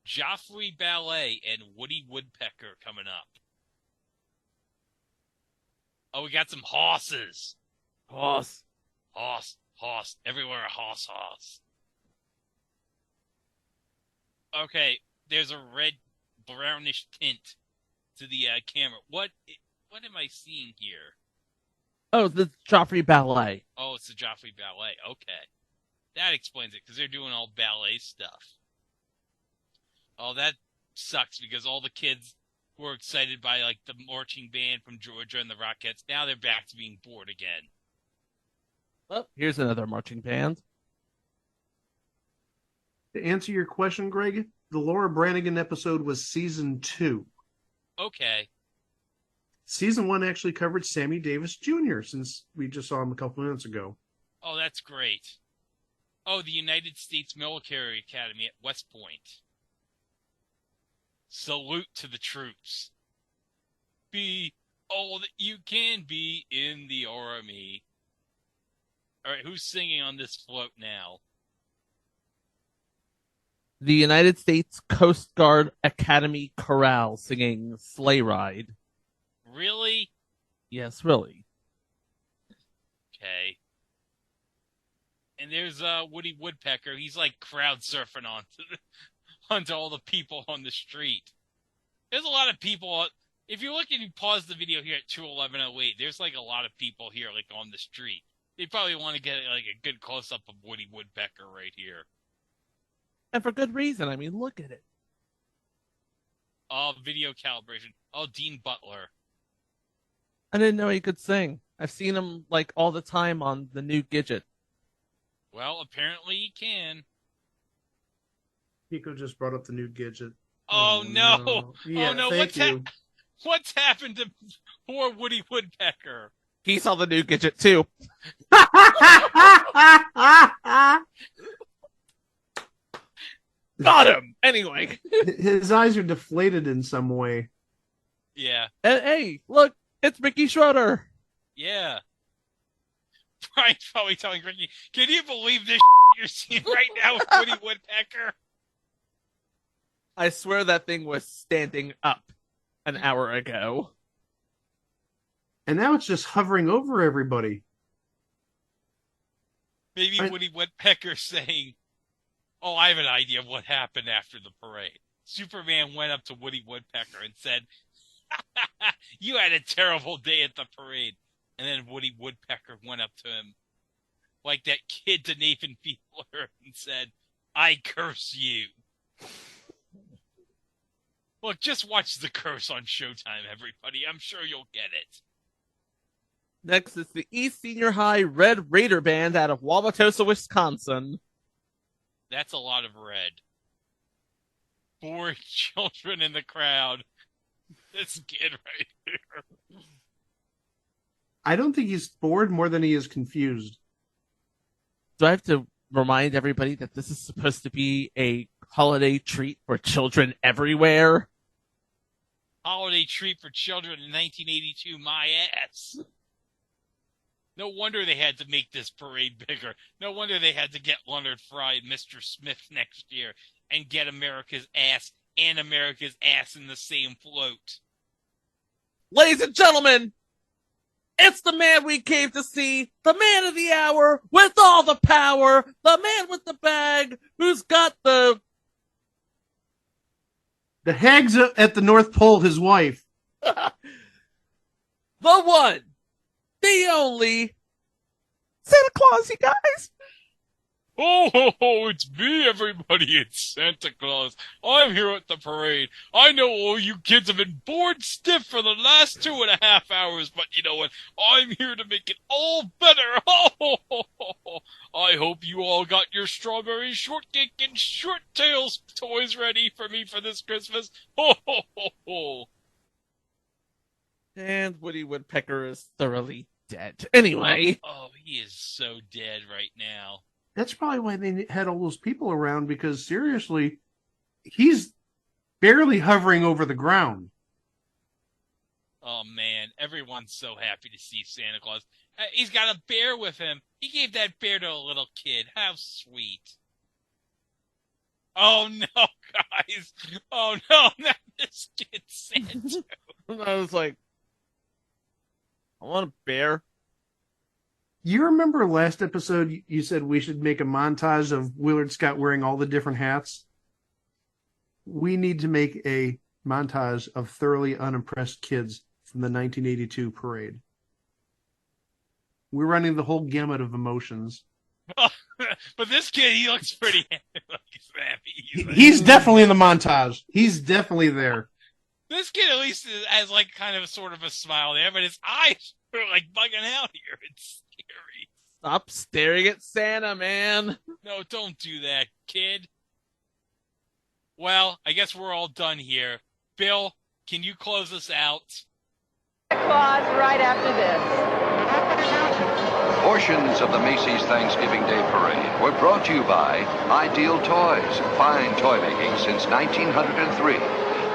Joffrey Ballet and Woody Woodpecker coming up. Oh, we got some horses. Horse. Everywhere a horse. Okay, there's a red brownish tint to the camera. What am I seeing here? Oh, the Joffrey Ballet. Oh, it's the Joffrey Ballet. Okay. That explains it, because they're doing all ballet stuff. Oh, that sucks, because all the kids who were excited by, like, the marching band from Georgia and the Rockettes, now they're back to being bored again. Well, here's another marching band. To answer your question, Greg, the Laura Branigan episode was season 2. Okay. Season 1 actually covered Sammy Davis Jr., since we just saw him a couple minutes ago. Oh, that's great. Oh, the United States Military Academy at West Point. Salute to the troops. Be all that you can be in the army. All right, who's singing on this float now? The United States Coast Guard Academy Chorale singing Sleigh Ride. Really? Yes, really. Okay. And there's Woody Woodpecker. He's like crowd surfing onto all the people on the street. There's a lot of people. If you look and you pause the video here at 2:11:08, there's like a lot of people here like on the street. They probably want to get like a good close up of Woody Woodpecker right here. And for good reason. I mean, look at it. Oh, video calibration. Oh, Dean Butler. I didn't know he could sing. I've seen him like all the time on the new Gidget. Well, apparently he can. Pico just brought up the new Gidget. Oh, no. Yeah, oh, no. What's happened to poor Woody Woodpecker? He saw the new Gidget, too. Got him! Anyway. His eyes are deflated in some way. Yeah. And, hey, look, it's Mickey Schroeder. Yeah. Brian's probably telling Ricky, can you believe this you're seeing right now with Woody Woodpecker? I swear that thing was standing up an hour ago. And now it's just hovering over everybody. Maybe Woody Woodpecker saying, oh, I have an idea of what happened after the parade. Superman went up to Woody Woodpecker and said, you had a terrible day at the parade. And then Woody Woodpecker went up to him like that kid to Nathan Fiedler and said, I curse you. Look, just watch The Curse on Showtime, everybody. I'm sure you'll get it. Next is the East Senior High Red Raider Band out of Wauwatosa, Wisconsin. That's a lot of red. 4 children in the crowd. This kid right here. I don't think he's bored more than he is confused. Do I have to remind everybody that this is supposed to be a holiday treat for children everywhere? Holiday treat for children in 1982, my ass. No wonder they had to make this parade bigger. No wonder they had to get Leonard Fry and Mr. Smith next year and get America's ass and America's ass in the same float. Ladies and gentlemen, it's the man we came to see, the man of the hour with all the power, the man with the bag who's got the hags at the North Pole, his wife. the one, the only Santa Claus, you guys. Oh, ho, ho, it's me, everybody. It's Santa Claus. I'm here at the parade. I know all you kids have been bored stiff for the last 2.5 hours, but you know what? I'm here to make it all better. Ho, ho, ho, ho, ho. I hope you all got your strawberry shortcake and short tails toys ready for me for this Christmas. Ho, ho, ho, ho. And Woody Woodpecker is thoroughly dead. Anyway. Oh, he is so dead right now. That's probably why they had all those people around, because seriously, he's barely hovering over the ground. Oh, man, everyone's so happy to see Santa Claus. He's got a bear with him. He gave that bear to a little kid. How sweet. Oh, no, guys. Oh, no, not this kid, Santa. I was like, I want a bear. You remember last episode you said we should make a montage of Willard Scott wearing all the different hats? We need to make a montage of thoroughly unimpressed kids from the 1982 parade. We're running the whole gamut of emotions. But this kid, he looks pretty happy. He's definitely in the montage. He's definitely there. This kid at least has like kind of sort of a smile there, but his eyes are like bugging out here. It's scary. Stop staring at Santa, man. No, don't do that, kid. Well, I guess we're all done here. Bill, can you close us out? Claus right after this. Portions of the Macy's Thanksgiving Day Parade were brought to you by Ideal Toys, fine toy making since 1903.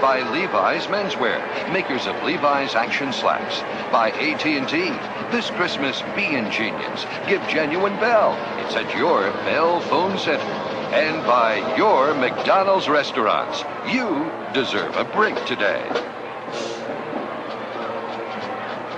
By Levi's Menswear, makers of Levi's Action Slacks. By AT&T. This Christmas, be ingenious. Give genuine Bell. It's at your Bell Phone Center. And by your McDonald's restaurants. You deserve a break today.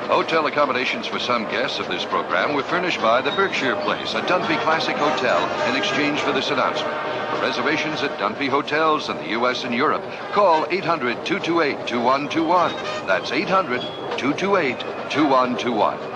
Hotel accommodations for some guests of this program were furnished by the Berkshire Place, a Dunphy Classic Hotel, in exchange for this announcement. For reservations at Dunphy Hotels in the U.S. and Europe, call 800-228-2121. That's 800-228-2121.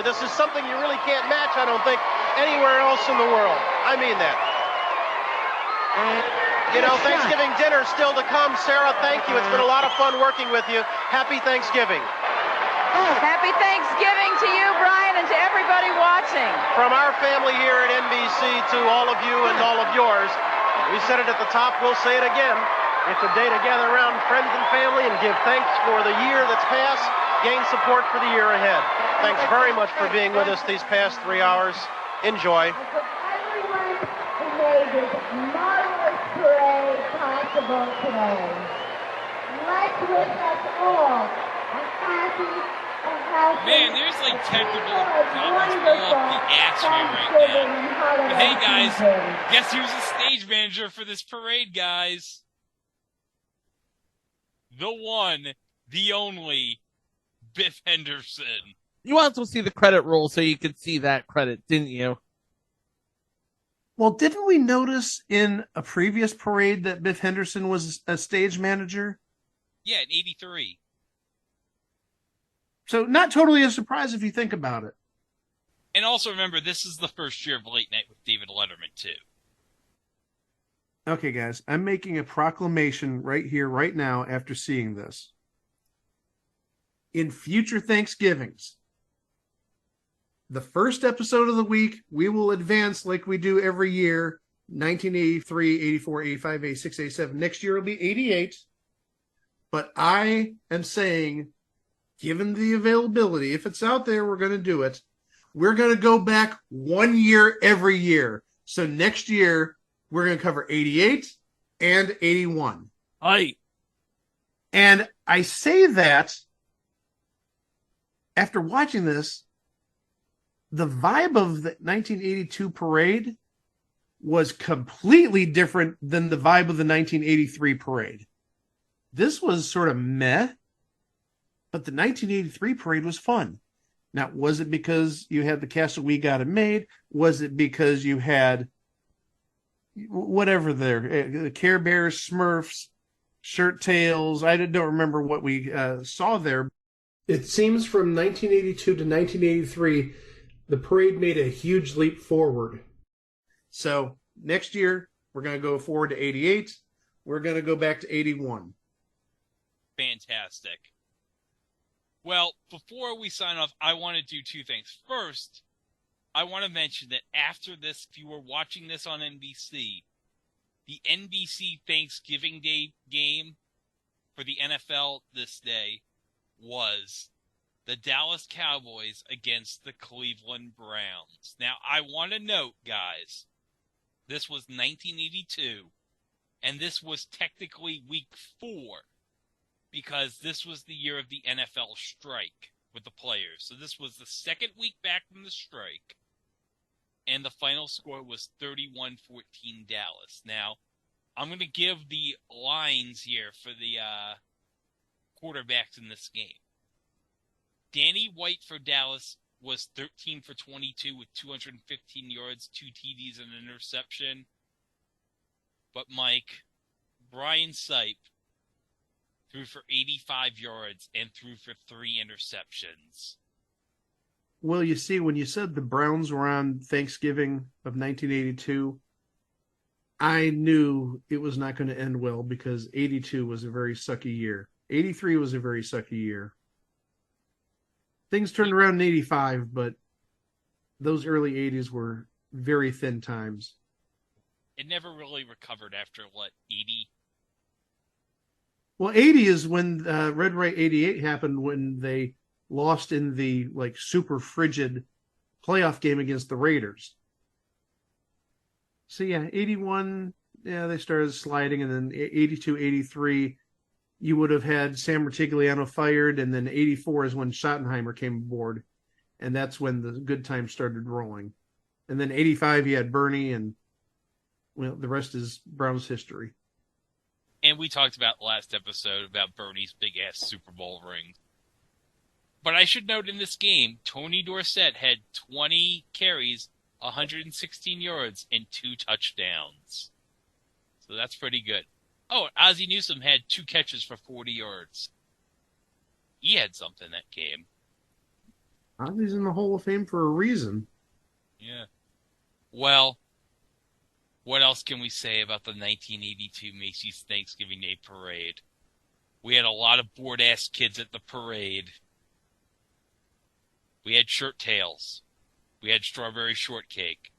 This is something you really can't match, I don't think, anywhere else in the world. I mean that. You know, Thanksgiving dinner still to come. Sarah, thank you. It's been a lot of fun working with you. Happy Thanksgiving. Happy Thanksgiving to you, Brian, and to everybody watching. From our family here at NBC to all of you and all of yours, we said it at the top, we'll say it again. It's a day to gather around friends and family and give thanks for the year that's passed, gain support for the year ahead. Thanks very much for being with us these past 3 hours. Enjoy. Everyone who made this marvelous parade possible today. Let's wish us all a happy and healthy. Man, there's like technical problems all up the ass here right now. But hey guys, guess who's the stage manager for this parade, guys? The one, the only, Biff Henderson. You wanted to see the credit roll so you could see that credit, didn't you? Well, didn't we notice in a previous parade that Biff Henderson was a stage manager? Yeah, in 83. So not totally a surprise if you think about it. And also remember, this is the first year of Late Night with David Letterman, too. Okay, guys, I'm making a proclamation right here, right now, after seeing this. In future Thanksgivings, the first episode of the week, we will advance like we do every year, 1983, 84, 85, 86, 87. Next year will be 88. But I am saying, given the availability, if it's out there, we're going to do it. We're going to go back 1 year every year. So next year, we're going to cover 88 and 81. Aye. And I say that after watching this, the vibe of the 1982 parade was completely different than the vibe of the 1983 parade. This was sort of meh, but the 1983 parade was fun. Now, was it because you had the cast of We Got It Made? Was it because you had whatever the Care Bears, Smurfs, Shirt Tails? I don't remember what we saw there. It seems from 1982 to 1983, the parade made a huge leap forward. So next year, we're going to go forward to 88. We're going to go back to 81. Fantastic. Well, before we sign off, I want to do two things. First, I want to mention that after this, if you were watching this on NBC, the NBC Thanksgiving Day game for the NFL this day was the Dallas Cowboys against the Cleveland Browns. Now, I want to note, guys, this was 1982, and this was technically week 4, because this was the year of the NFL strike with the players. So this was the second week back from the strike, and the final score was 31-14 Dallas. Now, I'm going to give the lines here for the quarterbacks in this game. Danny White for Dallas was 13 for 22 with 215 yards, 2 TDs, and an interception. But Mike, Brian Sipe threw for 85 yards and threw for 3 interceptions. Well, you see, when you said the Browns were on Thanksgiving of 1982, I knew it was not going to end well because 82 was a very sucky year. 83 was a very sucky year. Things turned around in 85, but those early 80s were very thin times. It never really recovered after, 80? Well, 80 is when Red Right 88 happened, when they lost in the super frigid playoff game against the Raiders. So yeah, 81, yeah, they started sliding, and then 82, 83, you would have had Sam Rutigliano fired, and then 84 is when Schottenheimer came aboard, and that's when the good times started rolling. And then 85, you had Bernie, and well, the rest is Browns history. And we talked about last episode about Bernie's big-ass Super Bowl ring. But I should note in this game, Tony Dorsett had 20 carries, 116 yards, and 2 touchdowns. So that's pretty good. Oh, Ozzie Newsome had 2 catches for 40 yards. He had something that game. Ozzie's in the Hall of Fame for a reason. Yeah. Well, what else can we say about the 1982 Macy's Thanksgiving Day Parade? We had a lot of bored-ass kids at the parade. We had shirt tails. We had strawberry shortcake.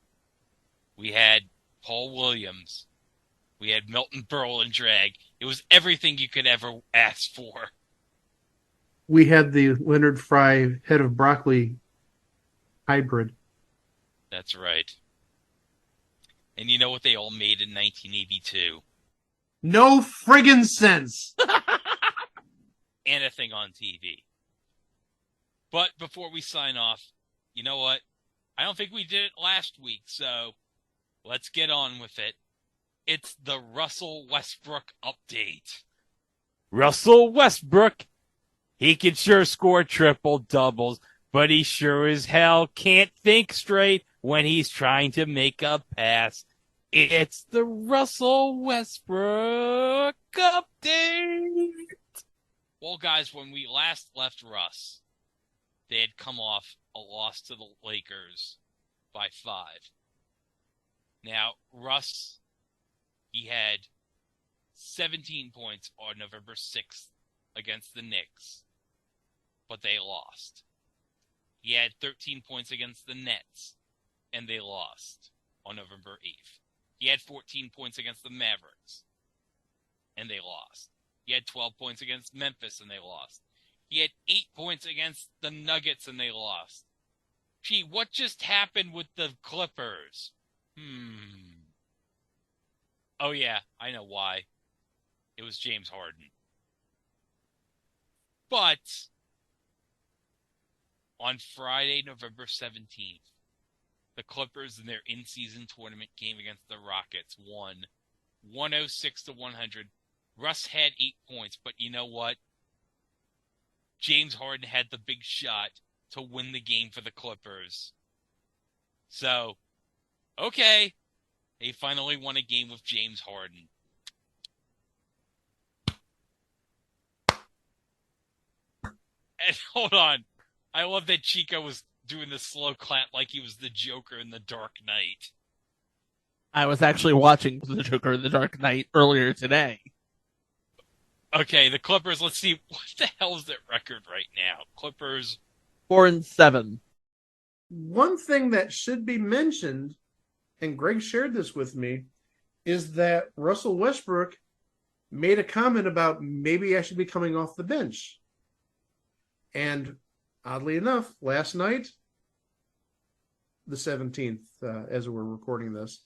We had Paul Williams. We had Milton Berle and drag. It was everything you could ever ask for. We had the Leonard Fry head of broccoli hybrid. That's right. And you know what they all made in 1982? No friggin' sense! Anything on TV. But before we sign off, you know what? I don't think we did it last week, so let's get on with it. It's the Russell Westbrook update. Russell Westbrook, he can sure score triple doubles, but he sure as hell can't think straight when he's trying to make a pass. It's the Russell Westbrook update. Well, guys, when we last left Russ, they had come off a loss to the Lakers by 5. Now, Russ, he had 17 points on November 6th against the Knicks, but they lost. He had 13 points against the Nets, and they lost on November 8th. He had 14 points against the Mavericks, and they lost. He had 12 points against Memphis, and they lost. He had 8 points against the Nuggets, and they lost. Gee, what just happened with the Clippers? Oh, yeah, I know why. It was James Harden. But on Friday, November 17th, the Clippers in their in-season tournament game against the Rockets won 106-100. Russ had 8 points, but you know what? James Harden had the big shot to win the game for the Clippers. So, okay, they finally won a game with James Harden. And hold on, I love that Chico was doing the slow clap like he was the Joker in The Dark Knight. I was actually watching The Joker in The Dark Knight earlier today. Okay, the Clippers, let's see, what the hell is their record right now? Clippers 4-7. One thing that should be mentioned, and Greg shared this with me, is that Russell Westbrook made a comment about maybe I should be coming off the bench. And oddly enough, last night, the 17th, as we're recording this,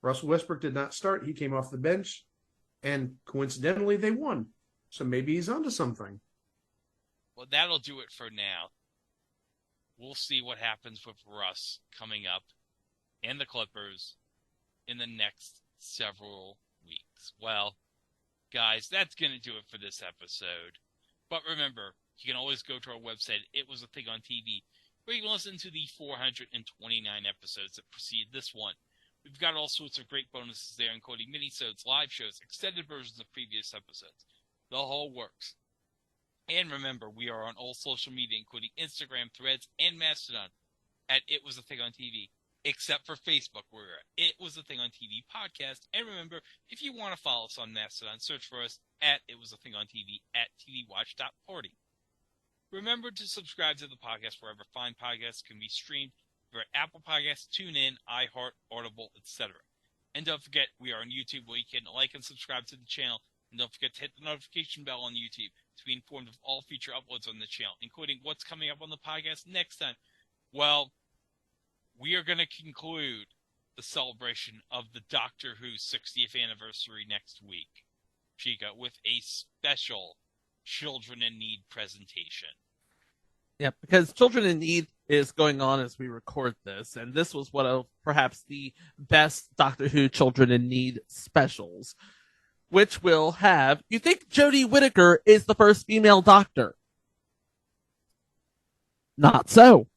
Russell Westbrook did not start. He came off the bench, and coincidentally, they won. So maybe he's onto something. Well, that'll do it for now. We'll see what happens with Russ coming up and the Clippers in the next several weeks. Well, guys, that's going to do it for this episode. But remember, you can always go to our website, It Was a Thing on TV, where you can listen to the 429 episodes that precede this one. We've got all sorts of great bonuses there, including minisodes, live shows, extended versions of previous episodes. The whole works. And remember, we are on all social media, including Instagram, Threads, and Mastodon, at It Was a Thing on TV. Except for Facebook, where we're at It Was a Thing on TV podcast. And remember, if you want to follow us on Mastodon, search for us at It Was a Thing on TV at TVWatch.party. Remember to subscribe to the podcast wherever fine podcasts can be streamed. We're at Apple Podcasts, TuneIn, iHeart, Audible, etc. And don't forget, we are on YouTube where you can like and subscribe to the channel. And don't forget to hit the notification bell on YouTube to be informed of all future uploads on the channel, including what's coming up on the podcast next time. Well, we are going to conclude the celebration of the Doctor Who 60th anniversary next week, Chica, with a special Children in Need presentation. Yeah, because Children in Need is going on as we record this, and this was one of perhaps the best Doctor Who Children in Need specials, which will have, you think Jodie Whittaker is the first female Doctor? Not so.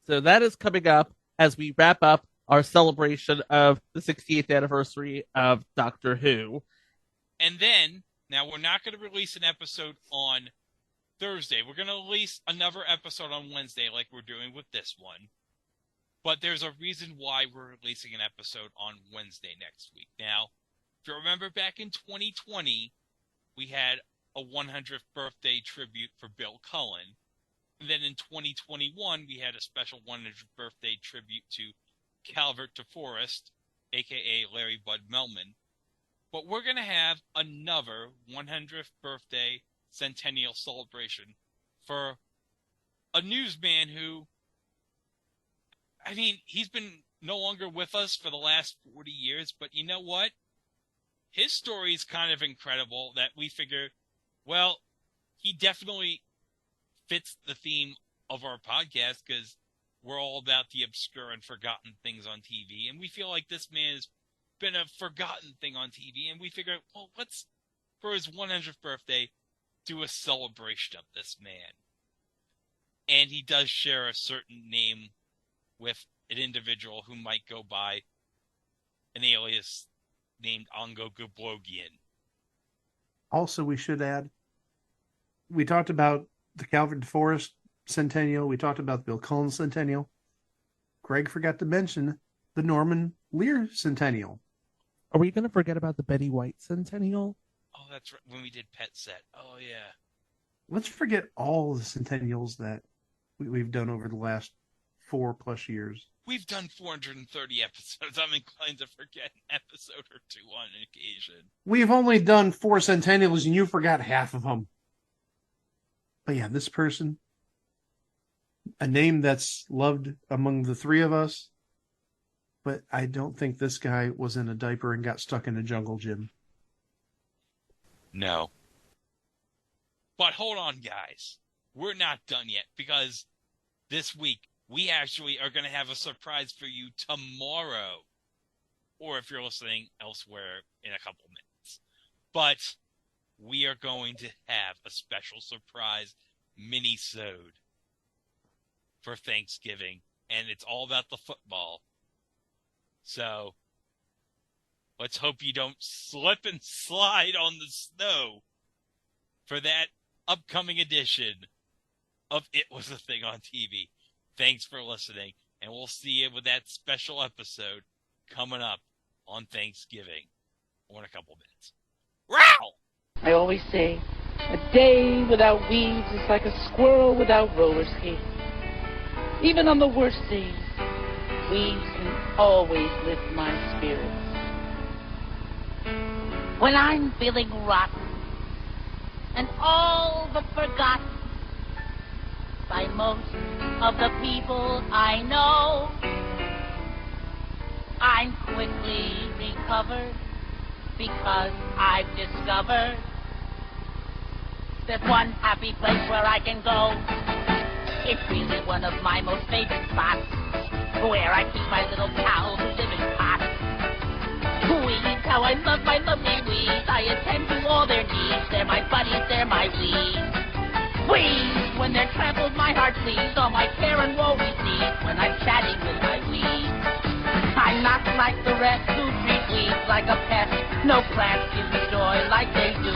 So that is coming up as we wrap up our celebration of the 68th anniversary of Doctor Who. And then, now we're not going to release an episode on Thursday. We're going to release another episode on Wednesday like we're doing with this one. But there's a reason why we're releasing an episode on Wednesday next week. Now, if you remember back in 2020, we had a 100th birthday tribute for Bill Cullen. And then in 2021, we had a special 100th birthday tribute to Calvert DeForest, a.k.a. Larry Bud Melman. But we're going to have another 100th birthday centennial celebration for a newsman who, I mean, he's been no longer with us for the last 40 years, but you know what? His story is kind of incredible that we figure, well, he definitely fits the theme of our podcast because we're all about the obscure and forgotten things on TV. And we feel like this man has been a forgotten thing on TV. And we figure, well, let's, for his 100th birthday, do a celebration of this man. And he does share a certain name with an individual who might go by an alias named Ongo Gublogian. Also, we should add, we talked about the Calvert Forest Centennial. We talked about the Bill Cullen Centennial. Greg forgot to mention the Norman Lear Centennial. Are we going to forget about the Betty White Centennial? Oh, that's right. When we did Pet Set. Oh, yeah. Let's forget all the centennials that we've done over the last 4+ years. We've done 430 episodes. I'm inclined to forget an episode or two on occasion. We've only done 4 centennials and you forgot half of them. But yeah, this person, a name that's loved among the three of us, but I don't think this guy was in a diaper and got stuck in a jungle gym. No. But hold on, guys. We're not done yet, because this week we actually are going to have a surprise for you tomorrow. Or if you're listening elsewhere in a couple minutes. But we are going to have a special surprise mini-sode for Thanksgiving. And it's all about the football. So let's hope you don't slip and slide on the snow for that upcoming edition of It Was a Thing on TV. Thanks for listening, and we'll see you with that special episode coming up on Thanksgiving or in a couple minutes. Row! I always say, a day without weeds is like a squirrel without roller skates. Even on the worst days, weeds can always lift my spirits. When I'm feeling rotten and all but forgotten by most of the people I know, I'm quickly recovered because I've discovered there's one happy place where I can go. It's really one of my most favorite spots, where I keep my little pals who live in pots. Weeds, how I love my lovely weeds. I attend to all their needs. They're my buddies, they're my weeds. Weeds, when they're trampled, my heart bleeds. All my care and woe recedes when I'm chatting with my weeds. I'm not like the rest who treat weeds like a pet. No plants give me joy like they do.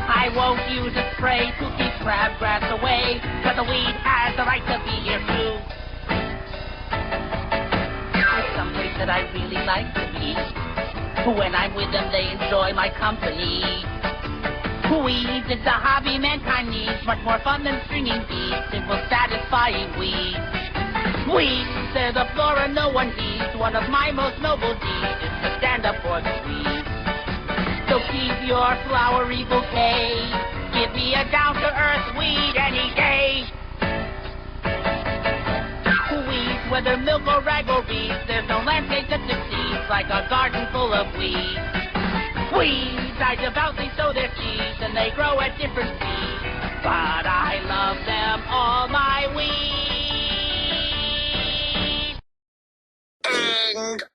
I won't use a spray to keep crabgrass away, but the weed has the right to be here too. There's someplace that I really like to be. When I'm with them, they enjoy my company. Weeds is a hobby mankind needs, much more fun than stringing beads, simple satisfying weeds. Weeds, they're the flora no one needs, one of my most noble deeds is to stand up for the weeds. So keep your flowery bouquet, give me a down-to-earth weed any day. Weeds, whether milk or rag or reeds, there's no landscape that succeeds like a garden full of weeds. Weeds, I devoutly sow their seeds, and they grow at different speeds, but I love them all, my weeds.